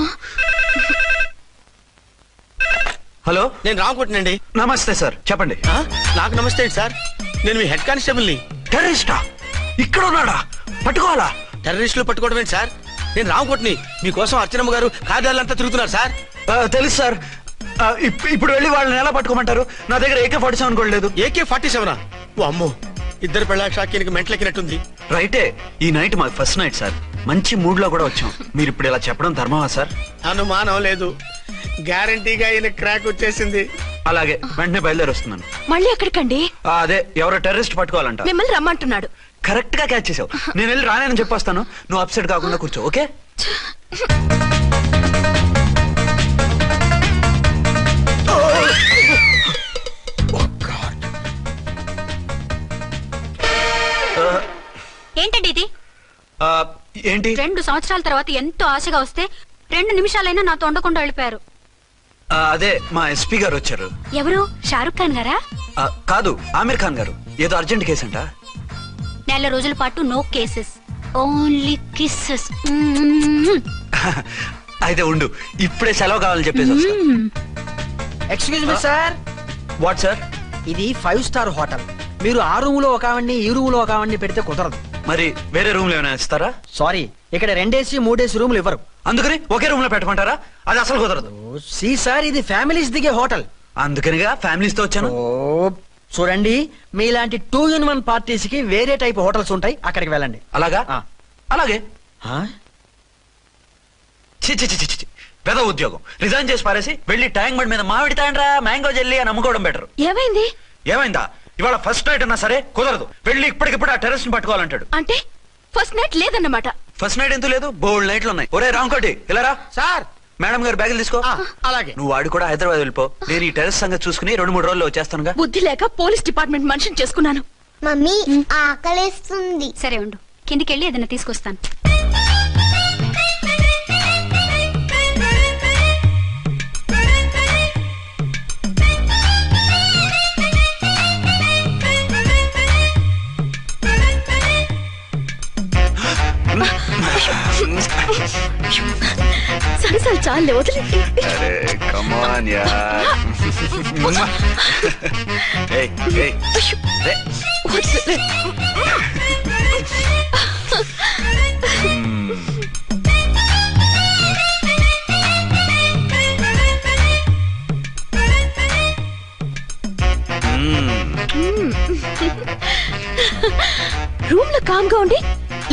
హలో, నేను రామకోటినండి. నమస్తే సార్, చెప్పండి. నాకు నమస్తే అండి సార్. నేను మీ హెడ్ కానిస్టేబుల్ ని. టెర్రరిస్టా? ఇక్కడ ఉన్నాడా? పట్టుకోవాలా? టెర్రరిస్టులు పట్టుకోవడం ఏంటి సార్? నేను రామకోటిని. మీకోసం అర్చనమ్మ గారు కార్యాలంతా తిరుగుతున్నారు సార్. తెలుసు సార్. ఇప్పుడు వెళ్ళి వాళ్ళని ఎలా పట్టుకోమంటారు? నా దగ్గర AK-47 కూడా లేదు. AK-47? ఓ అమ్మో, ఇద్దరు పెళ్ళ షాకీనికి మెంటలెక్కినట్టుంది. రైటే, ఈ నైట్ మాకు ఫస్ట్ నైట్ సార్. మంచి మూడ్ లో కూడా వచ్చాం. మీరు ఇప్పుడు ఇలా చెప్పడం ధర్మమా సార్? అనుమానం లేదు, గ్యారంటీగా ఈయన క్రాక్ వచ్చేసింది. అలాగే, వెంటనే బయలుదేరి వస్తున్నాను. మళ్ళీ ఎక్కడికండి? అదే, ఎవరో టెర్రరిస్ట్ పట్టుకోవాలంట. మిమ్మల్ని రమ్మంటున్నాడు. కరెక్ట్ గా క్యాచ్ చేసావు. నేను వెళ్ళి రానని చెప్పొస్తాను, నువ్వు అప్సెట్ కాకుండా కూర్చో, ఓకే? ఏంటండి ఇది? ఏంటి? 2 సంవత్సరాల తర్వాత ఎంతో ఆశగా వస్తే 2 నిమిషాలైనా నాతో ఉండకుండా వెళ్ళిపోయారు. అదే, మా ఎస్పీ గారు వచ్చారు. ఎవరు? షారుఖ్ ఖాన్ గారా? కాదు, ఆమిర్ ఖాన్ గారు. ఏదో అర్జెంట్ కేసు అంట. 4 రోజుల పాటు నో కేసెస్, ఓన్లీ కిస్సెస్. అయితే ఉండు, ఇప్పుడే సెలవు కావాలని చెప్పేసి వస్తా. Excuse me sir. What sir? ఇది 5 స్టార్ హోటల్. మీరు ఆ రూమ్ లో ఒక ఆవిడ్ని, ఈ రూమ్ లో ఒక ఆవిడ్ని పెడితే కుదరదు. మరి వేరే రూమ్ లో ఏమైనా ఇస్తారా? సారీ, ఇక్కడ 2 AC 3 AC రూములు ఇవ్వరు. అందుకని ఒకే రూమ్ లో పెట్టమంటారా? అది అసలు కుదరదు. సి సార్, ఇది ఫ్యామిలీస్ దిగే హోటల్. అందుకనిగా ఫ్యామిలీస్ తో వచ్చాను. చూడండి, మీలాంటి 2 in 1 పార్టీస్ కి వేరే టైప్ హోటల్స్ ఉంటాయి, అక్కడికి వెళ్ళండి. అలాగా? అలాగే. ఆ? చి పెద్ద ఉద్యోగం రిజైన్ చేసి పారేసి వెళ్ళి ట్యాంక్ బండ్ మీద మామిడి తాండ్రా మ్యాంగో జెల్లీ అని అమ్ముకోవడం బెటర్. ఏమైంది? ఏమైందా? ఇవాళ ఫస్ట్ నైట్ అన్నా సరే కుదరదు. వెళ్ళి ఇప్పటికిప్పుడు ఆ టెర్రస్ ని పట్టుకోవాలంటాడు. అంటే ఫస్ట్ నైట్ లేదన్నమాట. ఫస్ట్ నైట్ ఎందుకు లేదు? బోల్డ్ నైట్లు ఉన్నాయి. ఒరే రాంకోటి, ఇలా రా. సార్, మేడం గారు బ్యాగులు తీసుకో. అలాగే. నువ్వు వాడు కూడా హైదరాబాద్ వెళ్ళిపో. నేను ఈ టెర్రస్ సంగతి చూసుకుని 2-3 రోజుల్లో వచ్చేస్తానుగా. బుద్ధి లేక పోలీస్ డిపార్ట్మెంట్ మనిషిని చేసుకున్నాను. మమ్మీ ఆకలేస్తుంది. సరే ఉండు, కిందికి వెళ్ళి ఏదైనా తీసుకొస్తాను. సరే సన్నివేశాలు చాలే వదిలేండి. అరే కమాన్ యార్. ఏయ్ ఏయ్ రే. వదిలే. రూమ్ లో కామ్ గా ఉండి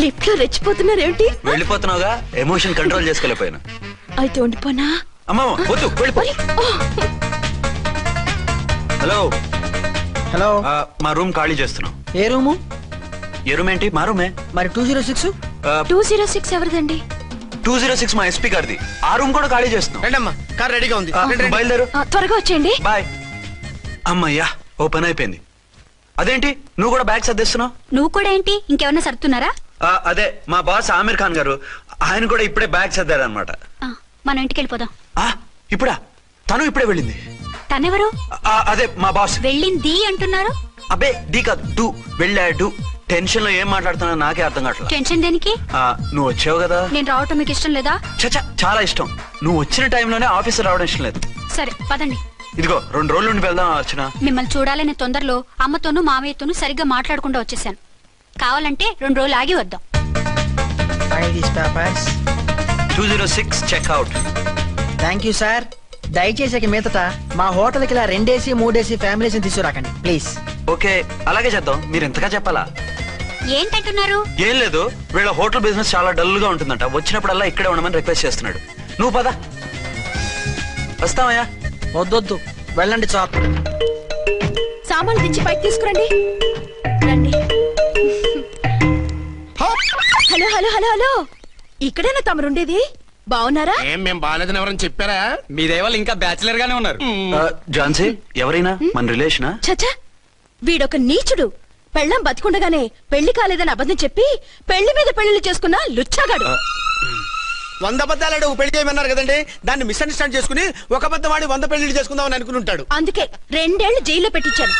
లిఫ్ట్ లో రెచ్చిపోతున్నారేంటి? వెళ్ళిపోతున్నావుగా, ఎమోషన్ కంట్రోల్ చేసుకోలేకపోయినా. అయితే ఉండిపోనా? అమ్మా వద్దు, వెళ్ళిపో. హలో హలో, మా రూమ్ ఖాళీ చేస్తున్నాం. ఏ రూము? ఏ రూమ్ ఏంటి? మా రూమే. మరి 206? 206 ఎవరిదండి? 206 మా ఎస్పీ గారిది. ఆ రూమ్ కూడా ఖాళీ చేస్తున్నాం. రండమ్మా, కార్ రెడీగా ఉంది. బయలుదేరు. త్వరగా వచ్చేయండి. బాయ్. అమ్మయ్యా, ఓ పని అయిపోయింది. అదేంటి నువ్వు కూడా బ్యాగ్ సర్దేస్తున్నావు? నువ్వు కూడా ఏంటి, ఇంకెవరన్నా సర్దుతున్నారా? అదే మా బాస్ ఆమీర్ ఖాన్ గారు, ఆయన కూడా ఇప్పుడే బ్యాగ్ సర్దారనమాట. మనం ఇంటికి వెళ్ళిపోదాం. ఇప్పుడా? తను ఇప్పుడే వెళ్ళింది. తనెవరు? అదే మా బాస్. వెళ్ళింది అంటున్నారు. అబ్బే డీ కాదు, డూ. వెళ్ళాడు. టెన్షన్ లో ఏం మాట్లాడుతున్నా నాకే అర్థం కావట్లేదు. టెన్షన్ దేనికి? నువ్వు వచ్చావు కదా. నేను రావటం మీకు ఇష్టం లేదా? చచ్చా, చాలా ఇష్టం. నువ్వు వచ్చిన టైంలోనే ఆఫీస్ రావడం ఇష్టం లేదు. సరే పదండి. ఇదిగో 2 రోజుల నుండి వెళ్దాం అర్చన. మిమ్మల్ని చూడాలనే తొందరలో అమ్మతోనూ మామయ్యతోనూ సరిగ్గా మాట్లాడకుండా వచ్చేసాను. కావాలంటే 2 రోజులు ఆగి వద్దాం. 206 చెక్అవుట్. Thank you sir. దయచేసి మీదట మా హోటల్కి ఇలా 2 AC 3 AC ఫ్యామిలీస్ తీసుకురాకండి ప్లీజ్. ఓకే, అలాగే చేద్దాం. మీరు ఎంతగా చెప్పాలా? ఏంటంటున్నారు? ఏం లేదు, వీళ్ళ హోటల్ బిజినెస్ చాలా డల్ గా ఉంటుందంట. వచ్చినప్పుడల్లా ఇక్కడే ఉండమని రిక్వెస్ట్ చేస్తున్నాడు. నువ్వు పద. వస్తావయ్యా? వద్దొద్దు, వెళ్ళండి చాప్. సామాన్లు దించి పైకి తీసుకురండి. రండి. హలో హలో హలో హలో, ఇక్కడేనా తమరుండేది? బాగున్నారా? ఏం మేము బాగాలేదని ఎవరని చెప్పారా? మీ దయవల్ల ఇంకా బ్యాచిలర్ గానే ఉన్నారు. ఝాన్సీ, ఎవరైనా మన రిలేషనా? చచ్చా, వీడొక నీచుడు. పెళ్ళం బతికుండగానే పెళ్లి కాలేదని అబద్ధం చెప్పి పెళ్లి మీద పెళ్లిళ్ళు చేసుకున్న లుచ్చాగాడు. 100 అబద్ధాలు పెళ్లి చేయమన్నారు కదండి, దాన్ని మిస్అండర్స్టాండ్ చేసుకుని ఒక అబద్ధం వాడి 100 పెళ్లిళ్ళు చేసుకుందామని అనుకుని ఉంటాడు. అందుకే 2 ఏళ్లు జైల్లో పెట్టించాను.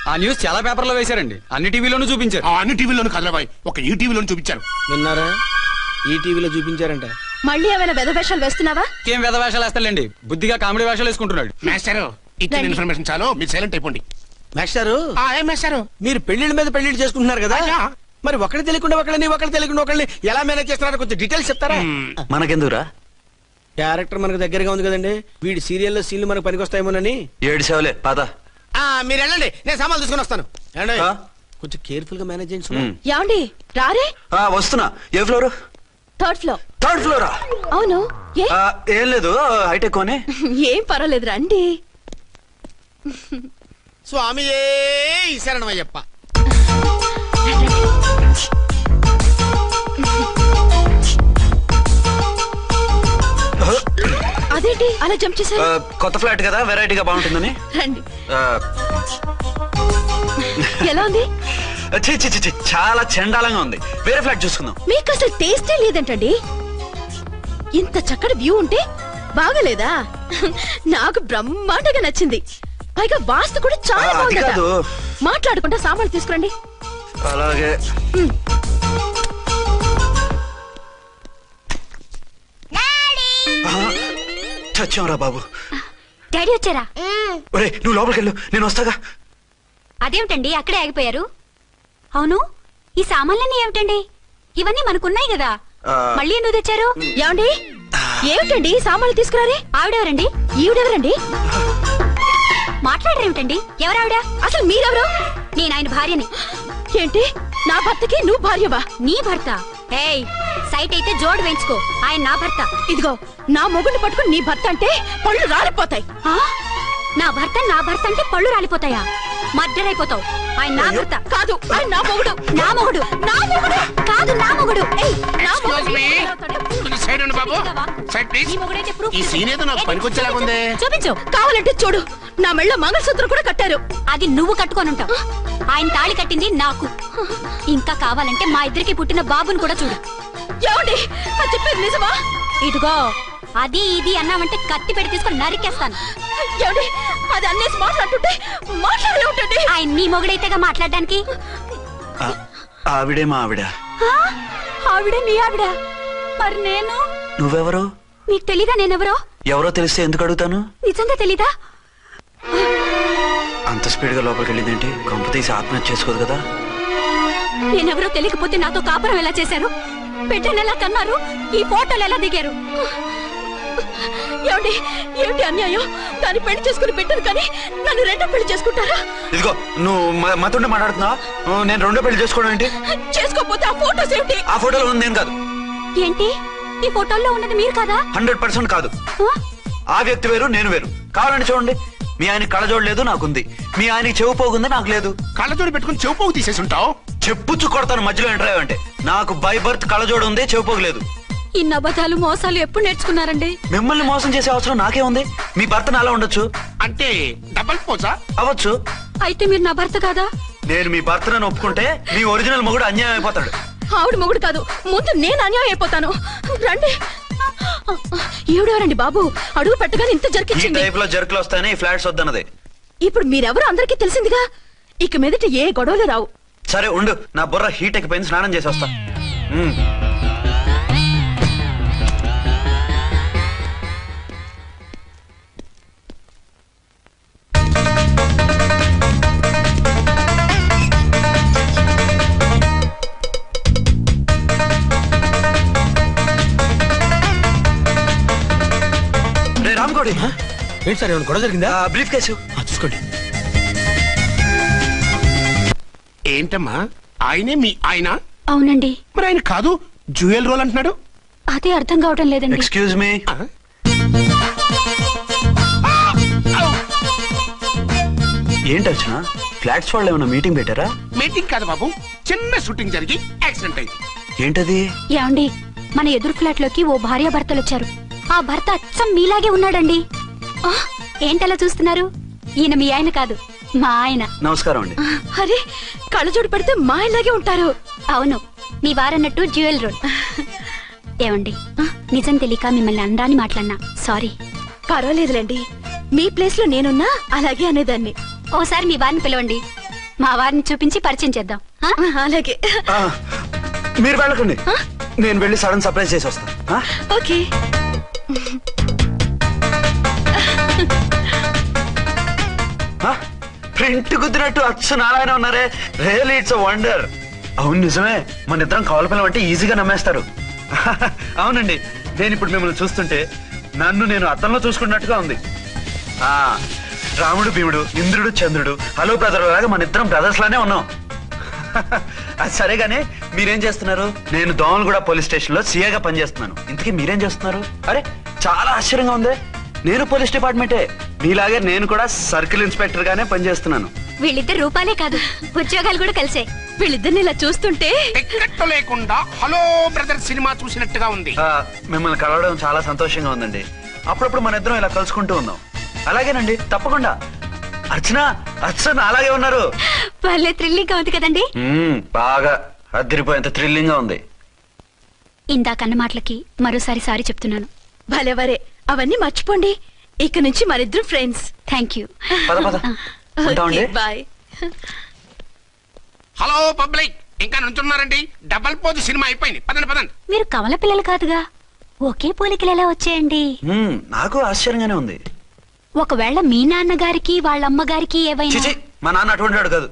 ఆ న్యూస్ చాలా పేపర్లో వేశారండి, అన్ని టీవీలోనూ చూపించారు. అన్ని టీవీలోను కదలబాయ్, ఒక ఈ టీవీలోను చూపించారు. విన్నారా? ఈ టీవీలో చూపించారంట. మళ్ళీ ఏమైనా వెధవేషాలు వేస్తున్నావా? ఏం వెధ వేషాలు వేస్తాడండి, బుద్ధిగా కామెడీ వేషాలు వేసుకుంటున్నాడు. మాస్టారు, ఇచ్చిన ఇన్ఫర్మేషన్ చాలు, మీరు సైలెంట్ అయిపోండి. మాస్టారు, ఏం మాస్టారు? మీరు పెళ్లిళ్ళ మీద పెళ్లిళ్ళు చేసుకుంటున్నారు కదా, మరి ఒకటి తెలియకుండా ఒకళ్ళని ఎలా మేనేజ్ చేస్తున్నారో కొంచెం డీటెయిల్స్ చెప్తారా? మనకెందుకురా? క్యారెక్టర్ మనకు దగ్గరగా ఉంది కదండి, వీడి సీరియల్లో సీన్లు మనకు పనికొస్తాయేమోనని. 7 సేవలే పద. మీరు వెళ్ళండి, నేను సామాన్లు తీసుకుని వస్తాను. కొంచెం కేర్ఫుల్ గా మేనేజ్ చేయండి. ఏమండి రారే? వస్తున్నా. ఏ ఫ్లోర్? 3rd floor. 3rd ఫ్లోరా? అవును. ఏం లేదు, హైటెక్ కోనే. ఏం పర్వాలేదు, రండి. స్వామియే శరణమయ్యప్ప. అదేంటి అలా జంప్ చేశారు? కొత్త ఫ్లాట్ కదా, వెరైటీగా బాగుంటుందని. రండి. ఎలా ఉంది? చాలా చండాలంగా ఉంది. వేరే ఫ్లాట్ చూసుకుందాం. మీకు అసలు టేస్టే లేదంటండి. ఇంత చక్కటి వ్యూ ఉంటే బాగలేదా? నాకు బ్రహ్మాండంగా నచ్చింది. పైగా వాస్తు కూడా చాలా బాగుందట. మాట్లాడుకుంటా సామాన్లు తీసుకురండి. అలాగే. చచ్చాంరా బాబు. డాడీ వచ్చారా? ఒరే నువ్వు లోపలికి వెళ్ళు, నేను వస్తాగా. అదేమిటండి అక్కడే ఆగిపోయారు? అవును, ఈ సామాన్లన్నీ ఏమిటండి? ఇవన్నీ మనకున్నాయి కదా, మళ్ళీ ఎందుకు తెచ్చారు? ఏమండి, ఏమిటండి సామాన్లు తీసుకురారే? ఆవిడెవరండి? ఈవిడెవరండి? మాట్లాడరేమిటండి? ఎవరావిడ? అసలు మీరెవరు? నేను ఆయన భార్యని. ఏంటి, నా భర్తకి నువ్వు భార్యవా? నీ భర్త? ఏయ్, సైట్ అయితే జోడు వేయించుకో, ఆయన నా భర్త. ఇదిగో, నా మొగుడిని పట్టుకుని నీ భర్త అంటే పళ్ళు రాలిపోతాయి. నా భర్త అంటే పళ్ళు రాలిపోతాయా? మర్డర్ అయిపోతావు. ఆయన నా భర్త కాదు, ఆయన నా మొగుడు. నా మొగుడు? నా మొగుడు కాదు, నా మొగుడు. చూపించు. కావాలంటే చూడు, నా మెళ్ళ మంగళసూత్రం కూడా కట్టారు. అది నువ్వు కట్టుకొని ఉంటావు. ఆయన తాళి కట్టింది నాకు. ఇంకా కావాలంటే మా ఇద్దరికి పుట్టిన బాబుని కూడా చూడు. ఏమండి, చెప్పేది నిజమా? ఇదిగో, అది ఇది అన్నావంటే కత్తి పెట్టి తీసుకొని నరికేస్తాను. ఏమండి, అది అన్నేసి మాట్లాడుతుంటే మాట్లాడే ఉంటుంది. ఆయన నీ మొగుడైతేగా మాట్లాడడానికి. ఆవిడే మా ఆవిడ. ఆవిడే మీ ఆవిడ? మరి నేను నువ్వెవరు? మీకు తెలీదా నేనెవరో? ఎవరో తెలిస్తే ఎందుకు అడుగుతాను? నిజంగా తెలీదా? అంత స్పీడ్ గా లోపలికి వెళ్ళిందేంటి? కొంప తీసి ఆత్మహత్య చేసుకోదు కదా? నేనెవరో తెలియకపోతే నాతో కాపురం ఎలా చేశారు? బిడ్డను ఎలా కన్నారు? ఈ ఫోటోలు ఎలా దిగారు? ఏమండి ఏమిటి అన్యాయం? దాన్ని పెళ్లి చేసుకుని పెట్టారు కానీ నన్ను రెండో పెళ్లి చేసుకుంటారా? ఇదిగో నువ్వు మాతో మాట్లాడుతున్నా. నేను రెండో పెళ్లి చేసుకోవడం ఏంటి? చేసుకోకపోతే ఆ ఫోటోస్ ఏమిటి? ఆ ఫోటోలో ఉంది నేను కాదు. ఏంటి ఈ ఫోటోల్లో ఉన్నది మీరు కదా? 100% కాదు. ఆ వ్యక్తి వేరు, నేను వేరు. కావాలని చూడండి. మీ ఆయన కళ్ళజోడు లేదు, నాకుంది. మీ ఆయనకి చెవు పోగుంది, నాకు లేదు. కళ్ళజోడు పెట్టుకుని చెవు పోగు తీసేసి ఉంటావు. చెప్పుచ్చు కొడతాను మధ్యలో ఎంటర్ అంటే. నాకు బై బర్త్ కళ్ళజోడు ఉంది, చెవు పోగు లేదు. ఇన్ని అబద్ధాలు మోసాలు ఎప్పుడు నేర్చుకున్నారండి? మిమ్మల్ని మోసం చేసే అవసరం నాకే ఉంది. మీ భర్తను అలా ఉండొచ్చు. అంటే డబల్ పోజా అవ్వచ్చు. అయితే మీరు నా భర్త కాదా? నేను మీ భర్తను ఒప్పుకుంటే మీ ఒరిజినల్ మొగుడు అన్యాయం అయిపోతాడు. ఆవిడ మొగుడు కాదు, ముందు నేను అన్యాయం అయిపోతాను. రండి. ఈవిడెవరండి బాబు? అడుగు పెట్టగానే ఇంత ఈ జరికిచ్చింది. టైప్ లో జర్కులు వస్తాయని ఈ ఫ్లాట్స్ వద్దన్నది. ఇప్పుడు మీరెవరో అందరికీ తెలిసిందిగా. ఇక మీదట ఏ గొడవలు రావు. సరే ఉండు, నా బుర్ర హీట్ ఎక్కిపోయింది, స్నానం చేసి వస్తా. రామ్కోడి ఏంటి సార్ ఏమైనా గొడవ జరిగిందా? బ్రీఫ్ కేసు చూసుకోండి. ఏంటమ్మా ఆయనే మీ ఆయన? అవునండి. మరి ఆయన కాదు జ్యువెల్ రోల్ అంటున్నాడు. అదే అర్థం కావటం లేదండి. Excuse me. ఏంటి వచ్చిన ఫ్లాట్స్ వాళ్ళు ఏమైనా మీటింగ్ పెట్టారా? మీటింగ్ కాదు బాబు, చిన్న షూటింగ్ జరిగి యాక్సిడెంట్ అయింది. ఏంటది? ఏమండి మన ఎదురు ఫ్లాట్ లోకి ఓ భార్య భర్తలు వచ్చారు. ఆ భర్త అచ్చం మీలాగే ఉన్నాడండి. ఏంటలా చూస్తున్నారు? ఈయన మీ ఆయన కాదు, మా ఆయన. నమస్కారం అండి. అరే కళ్ళజోడు పెడితే మా ఆయనలాగే ఉంటారు. అవును, మీ వారన్నట్టు జ్యువెల్ రోడ్. ఏమండి నిజం తెలియక మిమ్మల్ని అందాన్ని మాట్లాడినా సారీ. పర్వాలేదులేండి, మీ ప్లేస్ లో నేనున్నా అలాగే అనేదాన్ని. ఓసారి మీ వారిని పిలవండి, మా వారిని చూపించి పరిచయం చేద్దాం. అలాగే. మీరు వెళ్ళకండి, నేను వెళ్ళి సడన్ సర్ప్రైజ్ చేసి వస్తాను. ఓకే. ప్రింట్ కుదిరినట్టు అచ్చు నారాయణ ఉన్నారే. Really it's a wonder. అవును నిజమే, మన ఇద్దరం కవల పిల్లం అంటే ఈజీగా నమ్మేస్తారు. అవునండి, నేను ఇప్పుడు మిమ్మల్ని చూస్తుంటే నన్ను నేను అద్దంలో చూసుకున్నట్టుగా ఉంది. రాముడు భీముడు, ఇంద్రుడు చంద్రుడు, హలో బ్రదర్ లాగా మన ఇద్దరం బ్రదర్స్ లానే ఉన్నాం. అది సరేగానే మీరేం చేస్తున్నారు? నేను దోమలగూడ పోలీస్ స్టేషన్ లో సీఏగా పనిచేస్తున్నాను. ఇంతకీ మీరేం చేస్తున్నారు? అరే చాలా ఆశ్చర్యంగా ఉంది. నేను పోలీస్ డిపార్ట్మెంటే, మీలాగే నేను కూడా సర్కిల్ ఇన్స్పెక్టర్ గానే పనిచేస్తున్నాను. వీళ్ళిద్దరు రూపాలే కాదు, ఉద్యోగాలు కూడా కలిసే. వీళ్ళిద్దరిని ఇలా చూస్తుంటే టికెట్ లేకుండా హలో బ్రదర్ సినిమా చూసినట్టుగా ఉంది. మిమ్మల్ని కలవడం చాలా సంతోషంగా ఉందండి. అప్పుడప్పుడు మన ఇద్దరం ఇలా కలుసుకుంటూ ఉందాం. అలాగేనండి, తప్పకుండా. అర్చన అర్చన అలాగే ఉన్నారు. వాళ్ళే థ్రిల్లింగ్ గా ఉంది కదండి. బాగా అదిరిపోయేంత థ్రిల్లింగ్ గా ఉంది. ఇందాకన్న మాటలకి మరోసారి సారీ చెప్తున్నాను. భలేవరే, అవన్నీ మర్చిపోండి. ఇక నుంచి మరిద్దరు friends. Thank you. Bye. Hello public, ఇంకా నుంచున్నారండి? డబల్ పోజ్ సినిమా అయిపోయింది, పదండి పదండి. మీరు కమల పిల్లలు కాదుగా, ఒకే పోలికలు ఎలా వచ్చాయండి? నాకు ఆశ్చర్యంగానే ఉంది. ఒకవేళ మీ నాన్నగారికి వాళ్ళ అమ్మగారికి ఏవైనా? మా నాన్న అటువంటి వాడు కాదు.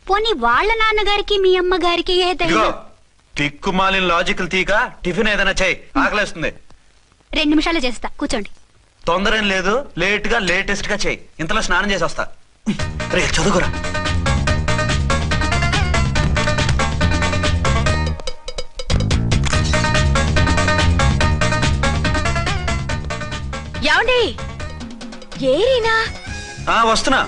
పోనీ వాళ్ళ నాన్నగారికి మీ అమ్మగారికి ఏదైనా? తిక్కుమాలిన లాజికల్ తీక టిఫిన్ ఏదైనా చేయి, ఆకలేస్తుంది. 2 నిమిషాలు చేస్తా, కూర్చోండి. తొందర ఏం లేదు, లేట్ గా లేటెస్ట్ గా చేయి. ఇంతలో స్నానం చేసి వస్తా. రే చదువుకురా. ఏమండి? ఏరీనా? వస్తున్నా.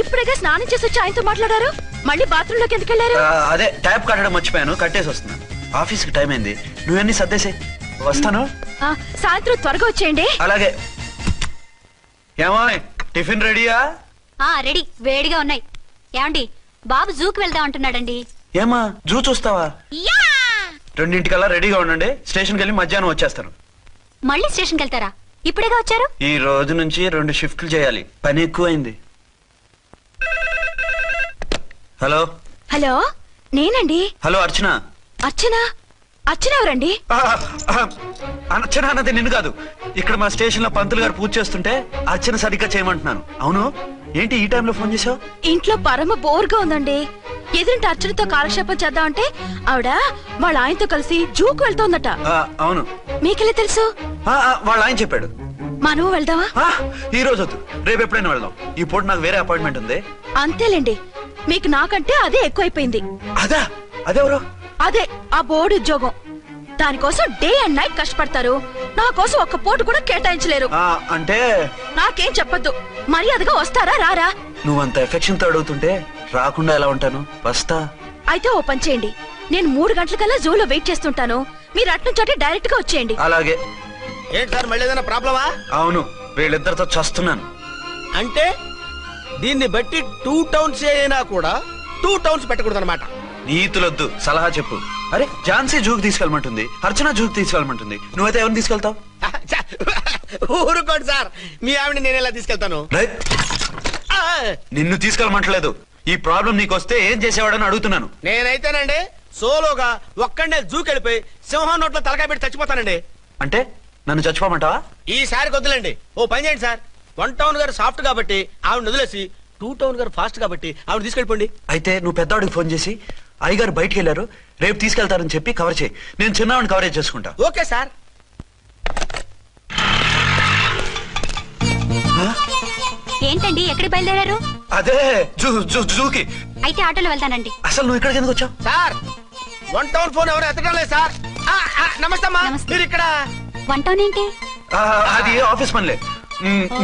ఇప్పుడేగా స్నానం చేసి వచ్చి ఆయనతో మాట్లాడారు, మళ్ళీ బాత్రూమ్ లోకి ఎందుకు వెళ్ళారు? అదే ట్యాప్ కట్టడం మర్చిపోయాను, కట్టేసి వస్తున్నాను. ఆఫీస్ కి టైం అయింది, నువ్వన్నీ సర్దేసే. వస్తాను. సాయంత్రం త్వరగా వచ్చేయండి. అలాగే. ఏమో టిఫిన్ రెడీయా? రెడీ, వేడిగా ఉన్నాయి. ఏమండి బాబు జూకి వెళ్దాం అంటున్నాడండి. ఏమా జూ చూస్తావా? 2:00కల్లా రెడీగా ఉండండి, స్టేషన్కి వెళ్ళి మధ్యాహ్నం వచ్చేస్తాను. మళ్ళీ స్టేషన్కి వెళ్తారా? ఇప్పుడేగా వచ్చారు. ఈ రోజు నుంచి 2 షిఫ్ట్లు చేయాలి, పని ఎక్కువైంది. హలో. హలో నేనండి. హలో అర్చన. అర్చన అర్చన ఎవరండి? అర్చన అన్నది నిన్ను కాదు. ఇక్కడ మా స్టేషన్ లో పంతులు గారు పూజ చేస్తుంటే అర్చన సరిగ్గా చేయమంటున్నాను. అవును, ఏంటి ఈ టైంలో ఫోన్ చేసావు? ఇంట్లో పరమ బోర్గా ఉందండి. ఎదురింటి అర్చనతో కాలక్షేపం చేద్దామంటే ఆవిడ వాళ్ళ ఆయనతో కలిసి జూకు వెళ్తోందట. అవును. మీకెళ్ళి తెలుసు? వాళ్ళ ఆయన చెప్పాడు. మనం వెళ్దామా? ఈ రోజు వద్దు, రేపు ఎప్పుడైనా వెళ్దాం. ఈ పూట నాకు వేరే అపాయింట్మెంట్ ఉంది. అంతేలేండి, మీకు నాకంటే అదే ఎక్కువైపోయింది. అదా? అదెవరు? అదే ఆ బోర్డు ఉద్యోగం. దానికోసం డే అండ్ నైట్ కష్టపడతారు. నా కోసం ఒక్క పూట కూడా కేటాయించలేరు. అంటే నాకేం చెప్పొద్దు, మర్యాదగా వస్తారా రారా? నువ్వంత ఎఫెక్షన్ తో అడుగుతుంటే రాకుండా ఎలా ఉంటాను? వస్తా. అయితే ఓ పని చేయండి, నేను 3 గంటలకల్లా జూలో వెయిట్ చేస్తుంటాను. మీరు అట్నుంచి డైరెక్ట్ గా వచ్చేయండి. అలాగే. ఏంటి సార్, మళ్ళీ ఏదైనా ప్రాబ్లమా? అవును, వీళ్ళిద్దరితో చస్తున్నాను. అంటే దీన్ని బట్టి 2 టౌన్స్ అయినా కూడా 2 టౌన్స్ పెట్టకూడదు అనమాట. నీతులొద్దు, సలహా చెప్పు. అరే, ఝాన్సీ జూకి తీసుకెళ్ళమంటుంది, అర్చన జూకి తీసుకెళ్ళమంటుంది. నువ్వైతే ఎవరిని తీసుకెళ్తావు? ఊరుకోండి సార్, మీ ఆవిడ నేను ఎలా తీసుకెళ్తాను? నిన్ను తీసుకెళ్ళమంటలేదు. ఈ ప్రాబ్లం నీకొస్తే ఏం చేసేవాడని అడుగుతున్నాను. నేనైతేనండి సోలోగా ఒక్కడే జూకెళ్ళిపోయి సింహం నోట్లో తలకాయ పెట్టి చచ్చిపోతానండి. అంటే నన్ను చచ్చిపోమంటావా? ఈసారి వద్దులేండి, ఓ పని చేయండి సార్. 1 టౌన్ గారు సాఫ్ట్ కాబట్టి ఆవిడ వదిలేసి 2 టౌన్ గారు ఫాస్ట్ కాబట్టి ఆవిడ తీసుకెళ్ళిపోండి. అయితే నువ్వు పెద్దవాడికి ఫోన్ చేసి అయ్యగారు బయటికి వెళ్ళారు, రేపు తీసుకెళ్తారని చెప్పి కవర్ చేయి. నేను చిన్నవాడిని కవరేజ్ చేసుకుంటా. Okay sir. ఏంటండి, ఎక్కడికి బయలుదేరారు? అదే జూకి. అయితే ఆటోలో వెళ్తానండి. అసలు నువ్వు ఇక్కడికి ఎందుకు వచ్చావు? సార్, 1 టౌన్ ఫోన్ ఎవరు ఎత్తడం లేదు సార్. నమస్తే అమ్మా. మీరు ఇక్కడ 1 టౌన్ ఏంటి? అది ఆఫీస్ పనిలే.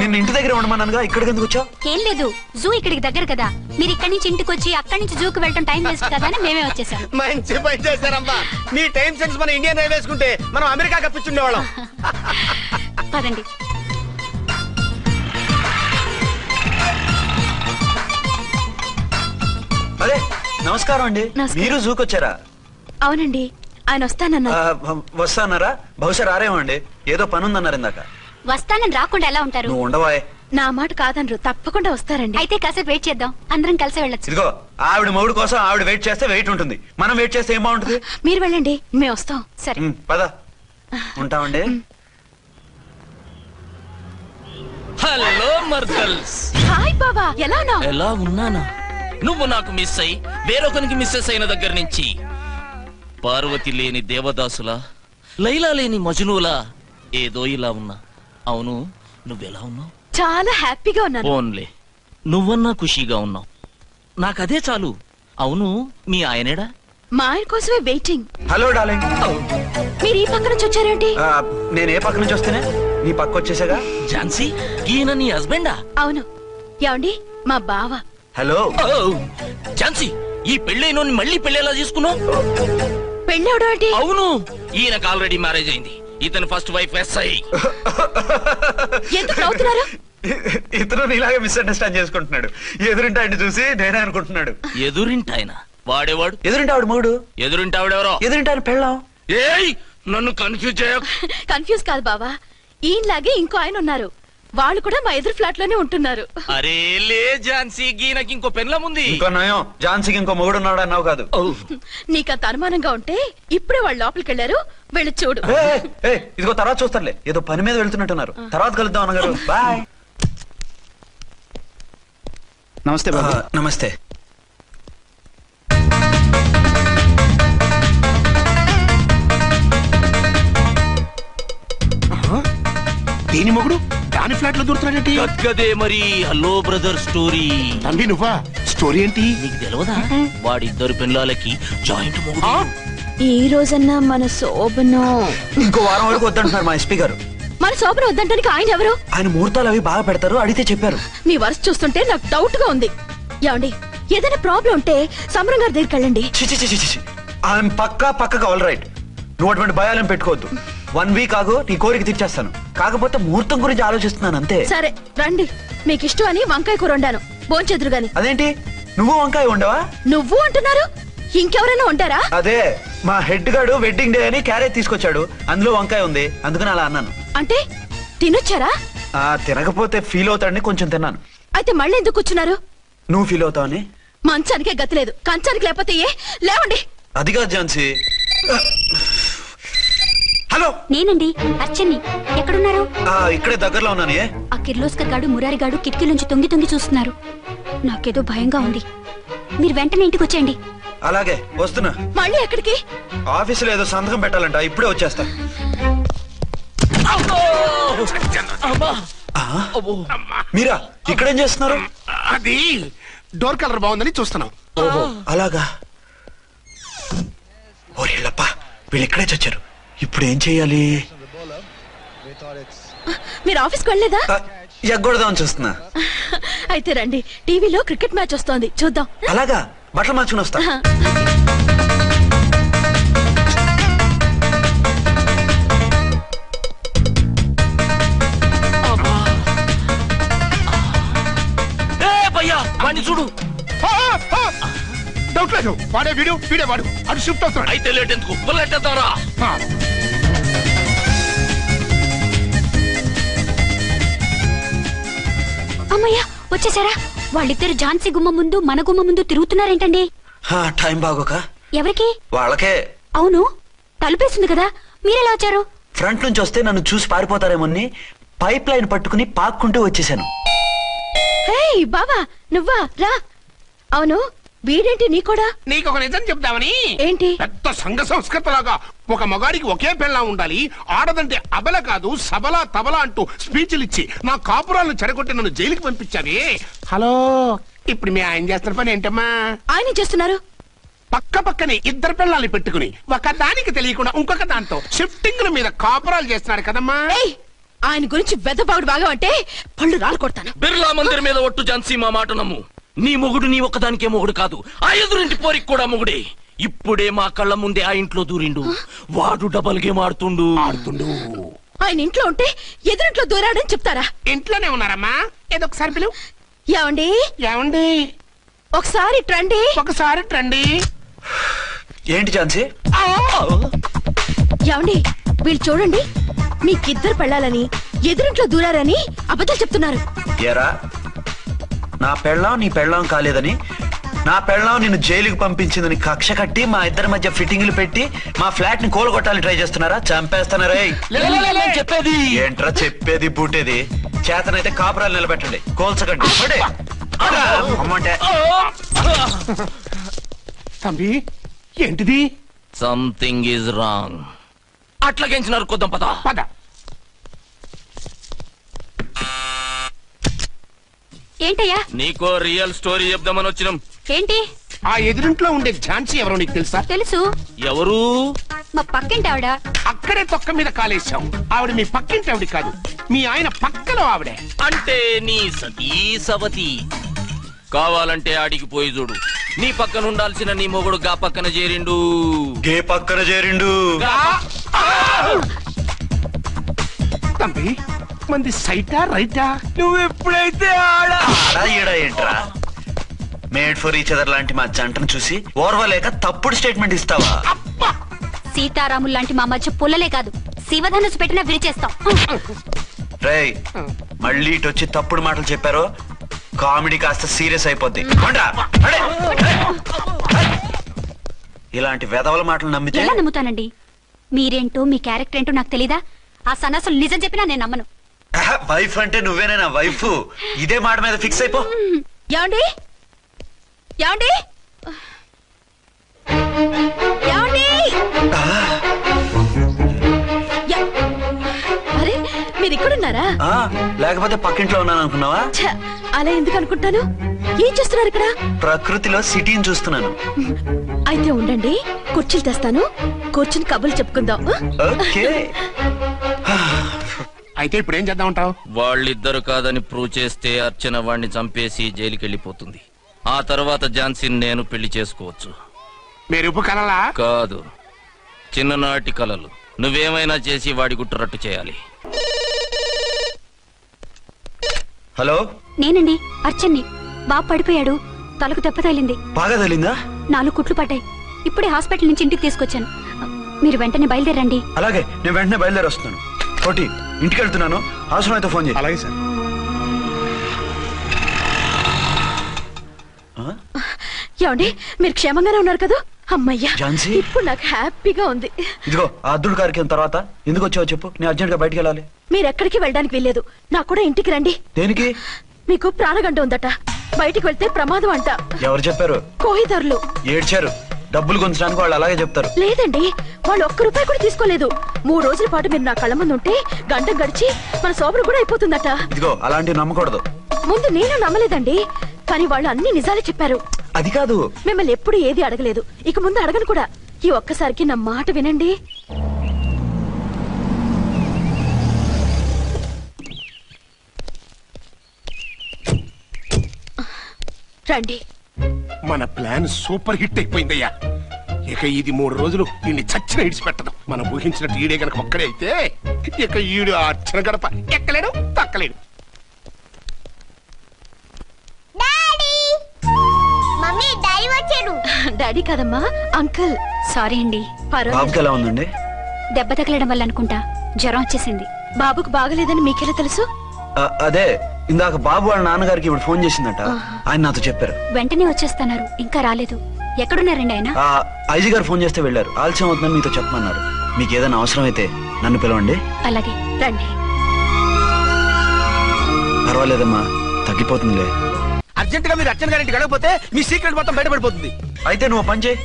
నిన్ను ఇంటి దగ్గర ఉండమన్నానుగా, ఇక్కడికి ఎందుకు వచ్చావు? ఏం లేదు, జూ ఇక్కడికి దగ్గర కదా. మీరు ఇక్కడి నుంచి ఇంటికి వచ్చి అక్కడి నుంచి జూకి వెళ్ళటం టైం వేస్ట్ కదా అని మేమే వచ్చేసాం. మంచి పని చేశారమ్మా. మీ టైం సెన్స్ మన ఇండియన్ రైల్వేస్ కుంటే మనం అమెరికా కప్పించుండేవాళ్ళం. పదండి. అదే, నమస్కారం అండి. మీరు జూకి వచ్చారా? అవునండి, ఆయన వస్తానన్నారు. వస్తానరా? బహుశా రారేమో అండి, ఏదో పని ఉందన్నారు ఇందాక. వస్తానని రాకుండా ఎలా ఉంటారు? నువ్వు ఉండవాయే. నా మాట కాదనరు, తప్పకుండా వస్తారండి. అయితే కాసేపు వెయిట్ చేద్దాం, అందరం కలిసి వెళ్ళొచ్చు. ఇదిగో, ఆవిడ మౌడు కోసం ఆవిడ వెయిట్ చేస్తే వెయిట్ ఉంటుంది, మనం వెయిట్ చేస్తే ఏం బాగుంటుంది? మీరు వెళ్ళండి, మేము వస్తాం. సరే పద. ఉంటామండి. హలో మర్దల్స్. హాయ్ బాబా, ఎలా ఉన్నావు? ఎలా ఉన్నానా? నువ్వు నాకు మిస్ అయి వేరొకరికి మిస్సెస్ అయిన దగ్గర నుంచి పార్వతి లేని దేవదాసులా, లైలా లేని మజునులా ఏదో ఇలా ఉన్నా. అవును, నువ్వెలా ఉన్నావు? చాలా హ్యాపీగా ఉన్నాను. ఓన్లే నువ్వన్నా ఖుషీగా ఉన్నావు, నాకదే చాలు. అవును, మీ ఆయనేడా? మా ఆయన కోసమే వెయిటింగ్. Hello darling. మీరు ఈ పక్క నుంచి వచ్చారేంటి? నేను ఏ పక్క నుంచి వస్తేనే నీ పక్క వచ్చేసాగా. ఝాన్సీ, ఈయన నీ హస్బెండా? అవును. ఏమండి, మా బావ. హలో. ఝాన్సీ, ఈ పెళ్ళైనోని మళ్ళీ పెళ్ళేలా చేసుకున్నావు? పెళ్ళవడం ఏంటి? అవును, ఈయనకు ఆల్రెడీ మ్యారేజ్ అయింది. ఇతను ఫస్ట్ వైఫ్ ఎస్ఐ. ఎందుకు నవ్వుతున్నారు? ఇతను నీలాగే మిస్అండర్స్టాండ్ చేసుకుంటున్నాడు. ఎదురింటి ఆయన చూసి నేనే అనుకుంటున్నాడు. ఎదురింటి ఆయన వాడేవాడు? ఎదురింటి ఆవిడ మూడు. ఎదురింటి ఆవిడెవరో? ఎదురింటి ఆయన పెళ్ళాం. ఏయ్, నన్ను కన్ఫ్యూజ్ చేయ. కన్ఫ్యూజ్ కాదు బావా, ఈయనలాగే ఇంకో ఆయన ఉన్నారు. వాళ్ళు కూడా మా ఎదురు ఫ్లాట్ లోనే ఉంటున్నారు. అరే లే ఝాన్సీ, గీనకి ఇంకో పెళ్ళం ఉంది. ఇంకో నయం, ఝాన్సీకి ఇంకో మొగుడు ఉన్నాడు అన్నావు కాదు. నీకంత అనుమానంగా ఉంటే ఇప్పుడే వాళ్ళు లోపలికి వెళ్ళారు, వెళ్ళి చూడు. ఇదిగో తర్వాత చూస్తారులే, ఏదో పని మీద వెళ్తున్నట్టున్నారు. తర్వాత కలుద్దాం అన్నగారు. బాయ్. నమస్తే బాబు. నమస్తే. దీని మొగుడు దాని ఫ్లాట్ లో దూరుతున్నాడేంటి? గదే మరి. Hello brother story. తండ్రి నువ్వా? స్టోరీ ఏంటి? నీకు తెలియదా? వాడిద్దరు పిల్లలకి జాయింట్ మొగుడు. ఈ రోజన్నా మన శోభను ఇంకో వారం వరకు వద్దంటున్నారు మా ఎస్పీ గారు. మన శోభను వద్దంటానికి ఆయన ఎవరు? ఆయన ముహూర్తాలు అవి బాగా పెడతారు, అడిగితే చెప్పారు. మీ వరుస చూస్తుంటే నాకు డౌట్ గా ఉంది. ఏమండి, ఏదైనా ప్రాబ్లం ఉంటే సమరం గారి దగ్గరికి వెళ్ళండి. ఆయన పక్కగా ఆల్ రైట్. నువ్వు అటువంటి భయాలను పెట్టుకోవద్దు. 1 వీక్ ఆగు, నీ కోరిక తీర్చేస్తాను. కాకపోతే ముహూర్తం గురించి ఆలోచిస్తున్నాను అంతే. సరే రండి, మీకు ఇష్టం అని వంకాయ కూర వండాను, భోంచెదురు గాని. అదేంటి, నువ్వు వంకాయ ఉండవా? నువ్వు అంటున్నారు, ఇంకెవరైనా ఉంటారా? అదే, మా హెడ్ గాడు వెడ్డింగ్ డే అని క్యారేజ్ తీసుకొచ్చాడు, అందులో వంకాయ ఉంది, అందుకని అలా అన్నాను. అంటే తినొచ్చారా? తినకపోతే ఫీల్ అవుతాడని కొంచెం తిన్నాను. అయితే మళ్ళీ ఎందుకు కూర్చున్నారు? నువ్వు ఫీల్ అవుతావని. మంచానికే గతి లేదు, కంచానికి లేకపోతే ఏ? లేవండి. అదిగా ఝాన్సీ. హలో, నేనండి అర్చన్ని. ఎక్కడున్నారు? ఇక్కడే దగ్గరలో ఉన్నానే. ఆ కిర్లోస్కర్ గాడు మురారి గాడు కిటికీ నుంచి తొంగి తొంగి చూస్తున్నారు. నాకేదో భయంగా ఉంది. మీరు వెంటనే ఇంటికి వచ్చేయండి. అలాగే వస్తున్నా. మళ్ళీ ఎక్కడికి? ఆఫీసులో ఏదో సంతకం పెట్టాలంట, ఇప్పుడే వచ్చేస్తా. మీరా ఇక్కడేం చేస్తున్నారు? అది డోర్ కలర్ బాగుందని చూస్తున్నాం. ఓహో అలాగా. ఓరేళ్ళప్ప, వీళ్ళు ఇక్కడే చచ్చారు. ఇప్పుడు ఏం చెయ్యాలి? మీరు ఆఫీస్కి వెళ్ళలేదా? ఎగ్గొడదామని చూస్తున్నా. అయితే రండి, టీవీలో క్రికెట్ మ్యాచ్ వస్తోంది, చూద్దాం. అలాగా, బట్టలు మార్చుకుని వస్తా. చూడు, డౌట్ లేదు, వాడే వీడే వాడు. అటు షిఫ్ట్ అవుతాడు. అయితే లేట్ ఎందుకు, బుల్లెట్టేద్దారా? అమ్మయ్యా, వచ్చేసారా? వాళ్ళిద్దరు ఝాన్సీ గుమ్మ ముందు మన గుమ్మ ముందు తిరుగుతున్నారేంటండి? టైం బాగోక. ఎవరికి? వాళ్ళకే. అవును, తలుపేసింది కదా, మీరెలా వచ్చారు? ఫ్రంట్ నుంచి వస్తే నన్ను చూసి పారిపోతారేమోని పైప్ లైన్ పట్టుకుని పాక్కుంటూ వచ్చేసాను. బావా, నువ్వా? రా. అవును, వీడేంటి నీ కూడా? నీకు ఒక నిజం చెప్తామని. ఏంటి? పెద్ద సంఘ సంస్కృతలాగా ఒక మగాడికి ఒకే పెళ్ళ ఉండాలి, ఆడదంటే అబల కాదు సబలా తబలా అంటూ స్పీచ్లు ఇచ్చి నా కాపురాలను చెడగొట్టి నన్ను జైలుకి పంపించావే. హలో, ఇప్పుడు మీ ఆయన చేస్తున్న పని ఏంటమ్మా? ఆయన చేస్తున్నారు పక్క పక్కనే ఇద్దరు పిల్లల్ని పెట్టుకుని ఒక దానికి తెలియకుండా ఇంకొక దాంతో షిఫ్టింగ్ల మీద కాపురాలు చేస్తున్నాడు కదమ్మా. ఆయన గురించి బెద్దబాగుడు బాగా అంటే పళ్ళు రాలు కొడతాను. బిర్లా మందిర్ మీద ఒట్టు ఝాన్సీ, మా మాట నమ్ము. నీ మొగుడు నీ ఒక్కదానికే మొగుడు కాదు, ఆ ఎదురింటి పోరికి కూడా మొగుడే. ఇప్పుడే మా కళ్ళ ముందే ఆ ఇంట్లో దూరిండు. వాడు డబల్ గేమ్ ఆడుతుండు. ఆయన ఇంట్లో ఉంటే ఎదురింట్లో దూరాడని చెప్తారా? ఇంట్లోనే ఉన్నారమ్మా. ఏదో ఒకసారి పిలువు. ఏమండి? ఏమండి? ఒకసారి ట్రండి. ఒకసారి ట్రండి. ఏంటి ఝాన్సీ? ఏమండి, వీళ్ళు చూడండి, మీకిద్దరు పెళ్ళాలని ఎదురింట్లో దూరారని అబద్ధాలు చెప్తున్నారు. ఎరా, నా పెళ్ళాం నీ పెళ్ళాం కాలేదని, నా పెళ్ళాం నిన్ను జైలుకి పంపించిందని కక్ష కట్టి మా ఇద్దరి మధ్య ఫిట్టింగ్లు పెట్టి మా ఫ్లాట్ ని కోలుగొట్టాలని ట్రై చేస్తున్నారా? చంపేస్తున్నారా? చెప్పేది ఏంట్రా చెప్పేది బూటేది? చేతనైతే కాపురాలు నిలబెట్టండి, కోల్చకండి. అమ్మంటే తంబి, ఏంటిది? Something is wrong. అట్లాగేంచినారు, కొద్దాం పద. పద. ఏంటయ్యా? నీకో రియల్ స్టోరీ చెప్దామని వచ్చినాం. ఏంటి? ఆ ఎదురింట్లో ఉండే ఝాన్సీ ఎవరో నీకు తెలుసా? తెలుసు. ఎవరు? మా పక్కింటి ఆవిడ. అక్కడే తొక్క మీద కాలేశాం. ఆవిడ మీ పక్కింటి ఆవిడ కాదు, మీ ఆయన పక్కలో ఆవిడే. అంటే నీ సతీ సవతి. కావాలంటే ఆడికి పోయి చూడు, నీ పక్కన ఉండాల్సిన నీ మొగుడు గా పక్కన చేరిండు. గే పక్కన చేరిండు. తంబి, మంది సైటా రైటా? నువ్వు ఎప్పుడైతే ఆడా ఏంట్రా? మేడ్ ఫర్ ఈచ్ అదర్ లాంటి మా జంటను చూసి ఓర్వలేక తప్పుడు స్టేట్మెంట్ ఇస్తావా? సీతారాములు లాంటి మా మధ్య పుల్లలే కాదు, శివధనుసు పెట్టినా విరిచేస్తాం. రేయ్, మళ్ళీ ఇటు వచ్చి తప్పుడు మాటలు చెప్పారో కామెడీ కాస్త సీరియస్ అయిపోద్ది. ఇలాంటి వెధవల మాటలు నమ్మితే ఎలా నమ్ముతానండి? మీరేంటో మీ క్యారెక్టర్ ఏంటో నాకు తెలీదా? ఆ సన్నాసులు నిజం చెప్పినా నేను నమ్మను. వైఫ్ అంటే నువ్వేనా వైఫ్? ఇదే మాట మీద ఫిక్స్ అయిపో. ఏమండి? ఏమండి? ఏమండి? అరే, మీరు ఇక్కడున్నారా? లేకపోతే పక్కింట్లో ఉన్నాను అనుకున్నావా? అలా ఎందుకు అనుకుంటాను? ఏం చేస్తున్నారు ఇక్కడ? ప్రకృతిలో సిటీని చూస్తున్నాను. అయితే ఉండండి, కుర్చీలు తెస్తాను, కూర్చుని కబుర్లు చెప్పుకుందాం. అయితే ఇప్పుడు ఏం చేద్దాం అంటావు? వాళ్ళిద్దరు కాదని ప్రూవ్ చేస్తే అర్చన వాణ్ణి చంపేసి జైలుకి వెళ్ళిపోతుంది. ఆ తర్వాత ఝాన్సీని నేను పెళ్లి చేసుకోవచ్చు. మీరు కలలా? కాదు, చిన్ననాటి కలలు. నువ్వేమైనా చేసి వాడి గుట్టురట్టు చేయాలి. హలో, నేనండి అర్చన్ని. బాబు పడిపోయాడు, తలకు దెబ్బ తగిలింది. బాగా తగిలిందా? 4 కుట్లు పడ్డాయి. ఇప్పుడే హాస్పిటల్ నుంచి ఇంటికి తీసుకొచ్చాను. మీరు వెంటనే బయలుదేరండి. అలాగే, నేను వెంటనే బయలుదేరి వస్తున్నాను. కోటి, ఇంటికి వెళ్తున్నాను, అవసరమైతే ఫోన్ చేయి. అలాగే సార్. ఏమండి, మీరు క్షేమంగానే ఉన్నారు కదా? అమ్మయ్యా ఝాన్సీ? ఇప్పుడు నాకు హ్యాపీగా ఉంది. ఇదిగో ఆ అద్దుడు కార్యక్రమం తర్వాత ఎందుకు వచ్చావో చెప్పు, నేను అర్జెంట్ గా బయటికి వెళ్ళాలి. మీరెక్కడికి వెళ్ళడానికి వెళ్ళలేదు, నాకు కూడా ఇంటికి రండి. దేనికి? మీకు ప్రాణగంట ఉందట, బయటికి వెళ్తే ప్రమాదం అంట. ఎవరు చెప్పారు? కోహిదర్లు ఏడ్చారు. డబ్బులు గుంచడానికి వాళ్ళు అలాగే చెప్తారు. లేదండి, వాళ్ళు ₹1 కూడా తీసుకోలేదు. 3 రోజుల పాటు మీరు నా కళ్ళ ముందు ఉంటే గంట గడిచి మన సోబరు కూడా అయిపోతుందట. ఇదిగో అలాంటివి నమ్మకూడదు. ముందు నేను నమ్మలేదండి, కానీ వాళ్ళు అన్ని నిజాలే చెప్పారు. అది కాదు, మిమ్మల్ని ఎప్పుడు ఏది అడగలేదు, ఇక ముందు అడగను కూడా. ఈ ఒక్కసారికి నా మాట వినండి. రండి. మన ప్లాన్ సూపర్ హిట్ అయిపోయిందయ్యా. ఇక ఇది 3 రోజులు నిన్ను చచ్చిన ఇడిచిపెట్టదు. మనం ఊహించినట్టు ఈడే గనక ఒక్కడే అయితే ఇక ఈడు అర్చన గడప ఎక్కలేడు తక్కలేడు. మమ్మీ డాడీ వచ్చాడు. డాడీ కదమ్మా, అంకుల్. సారీ అండి. బాబుకి ఎలా ఉందండి? దెబ్బ తగలడం వల్ల అనుకుంటా జ్వరం వచ్చేసింది. బాబుకు బాగలేదని మీకెలా తెలుసు? అదే ఇందాక బాబు వాళ్ళ నాన్నగారికి ఇప్పుడు ఫోన్ చేసిందట, ఆయన నాతో చెప్పారు. వెంటనే వచ్చేస్తున్నారు, ఇంకా రాలేదు. ఎక్కడున్నారండి ఆయన? ఐజీ గారు ఫోన్ చేస్తే వెళ్ళారు. ఆలస్యం అవుతుందని మీతో చెప్పమన్నారు. మీకు ఏదైనా అవసరం అయితే నన్ను పిలవండి. అలాగే రండి. పర్వాలేదమ్మా, తగ్గిపోతుందిలే. అర్జెంట్ గా మీరు అర్చన గారింటికి వెళ్ళకపోతే మీ సీక్రెట్ మొత్తం బయటపడిపోతుంది. అయితే నువ్వు పని చేయి.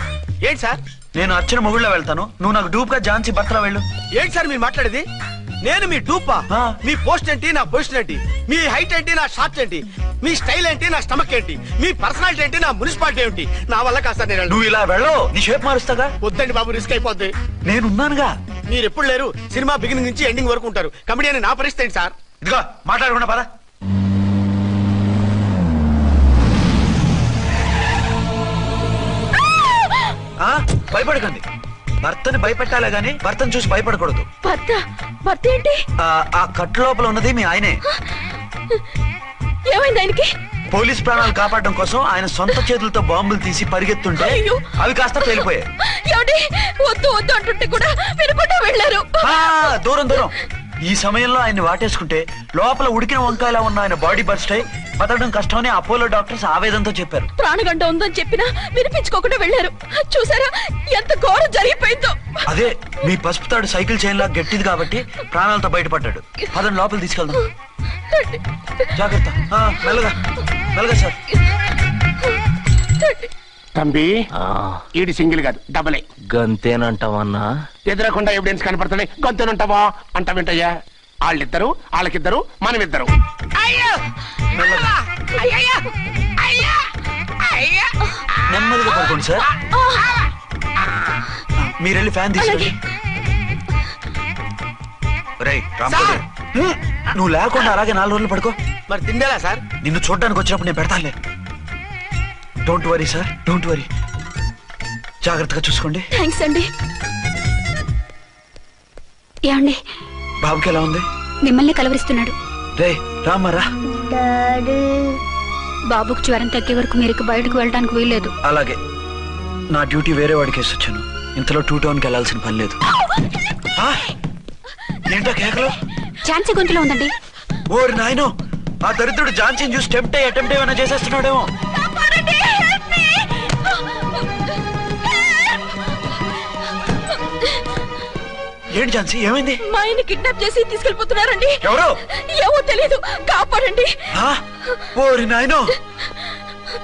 ఏంటి సార్? నేను అర్చన మొగుళ్ళ వెళ్తాను, నువ్వు నాకు డూప్ గా ఝాన్సీ భర్తలా వెళ్ళు. ఏంటి సార్ మీరు మాట్లాడేది? నేను మీ డూపా? మీ పోస్ట్ ఏంటి, నా పొజిషన్ ఏంటి? మీ హైట్ ఏంటి, నా షార్ట్ ఏంటి? మీ స్టైల్ ఏంటి, నా స్టమక్ ఏంటి? మీ పర్సనాలిటీ ఏంటి, నా మున్సిపాలిటీ ఏంటి? నా వల్ల కాస్త నేను నువ్వు ఇలా వెళ్ళవు, నీ షేప్ మారుస్తాగా. వద్దండి బాబు, రిస్క్ అయిపోద్ది. నేనున్నానుగా. మీరు ఎప్పుడు లేరు, సినిమా బిగినింగ్ నుంచి ఎండింగ్ వరకు ఉంటారు. కమెడియన్ నా పరిస్థితి ఏంటి సార్? ఇదిగో మాట్లాడకుండా పద. భయపడకండి. భర్తని భయపెట్టాలే గాని భర్తను చూసి భయపడకూడదు. భర్త ఏంటి? ఆ కట్టు లోపల ఉన్నది మీ ఆయనే. ఏమైంది ఆయనకి? పోలీస్ ప్రాణాలు కాపాడడం కోసం ఆయన సొంత చేతులతో బాంబులు తీసి పరిగెత్తుంటే అవి కాస్త పేలిపోయాయి. వద్దు వద్దు అంటుంటే కూడా వినకుండా వెళ్ళారు. దూరం దూరం. ఈ సమయంలో ఆయన్ని వాటేసుకుంటే లోపల ఉడికిన వంకాయలా ఉన్న ఆయన బాడీ బర్స్ట్ అయి బతకడం కష్టమని అపోలో డాక్టర్స్ ఆవేదనతో చెప్పారు. ప్రాణగంట ఉందని చెప్పినా వినిపించుకోకుండా వెళ్ళారు. చూసారా ఎంత ఘోరం జరిగిపోయిందో. అదే మీ పసుపు తాడు సైకిల్ చైన్ లా గట్టిది కాబట్టి ప్రాణాలతో బయటపడ్డాడు. పదండి లోపల తీసుకెళ్దాం. జాగ్రత్త. మెల్లగా మెల్లగా సార్. తంబి ఈడి సింగిల్ కాదు డబుల్. గంతేనంటావన్నా? ఎదురకుండా ఎవిడెన్స్ కనపడుతుంది. గంతేనంటావా అంట వింటయ్యా. వాళ్ళిద్దరు వాళ్ళకిద్దరు మనమిద్దరు. నెమ్మదిగా పడుకోండి సార్. మీరెళ్ళి ఫ్యాన్ తీసుకోండి. నువ్వు లేకుండా అలాగే 4 రోజులు పడుకో. మరి తిండేలా సార్? నిన్ను చూడడానికి వచ్చినప్పుడు నేను పెడతానులే. Don't worry sir, don't worry. జాగ్రత్తగా చూసుకోండి. థ్యాంక్స్ అండి. ఏమండి, బాబుకి ఎలా ఉంది? మిమ్మల్ని కలవరిస్తున్నాడు. రే రామారా. బాబుకు జ్వరం తగ్గే వరకు మీరు బయటకు వెళ్ళడానికి వీల్లేదు. అలాగే. నా డ్యూటీ వేరే వాడికి వేసి వచ్చాను. ఇంతలో 2 టౌన్కి వెళ్ళాల్సిన పని లేదు. ఏంటో కేకలు? ఝాన్సీ గొంతులో ఉందండి. ఓరి నాయనో, ఆ దరిద్రుడు ఝాన్సీని చూసి అటెంప్ట్ ఏమైనా చేసేస్తున్నాడేమో. ఏంటి ఝాన్సీ, ఏమైంది? మా ఆయన కిడ్నాప్ చేసి తీసుకెళ్ళిపోతున్నారండి. ఎవరు? ఏమో తెలియదు, కాపాడండి. ఓరి నాయనో,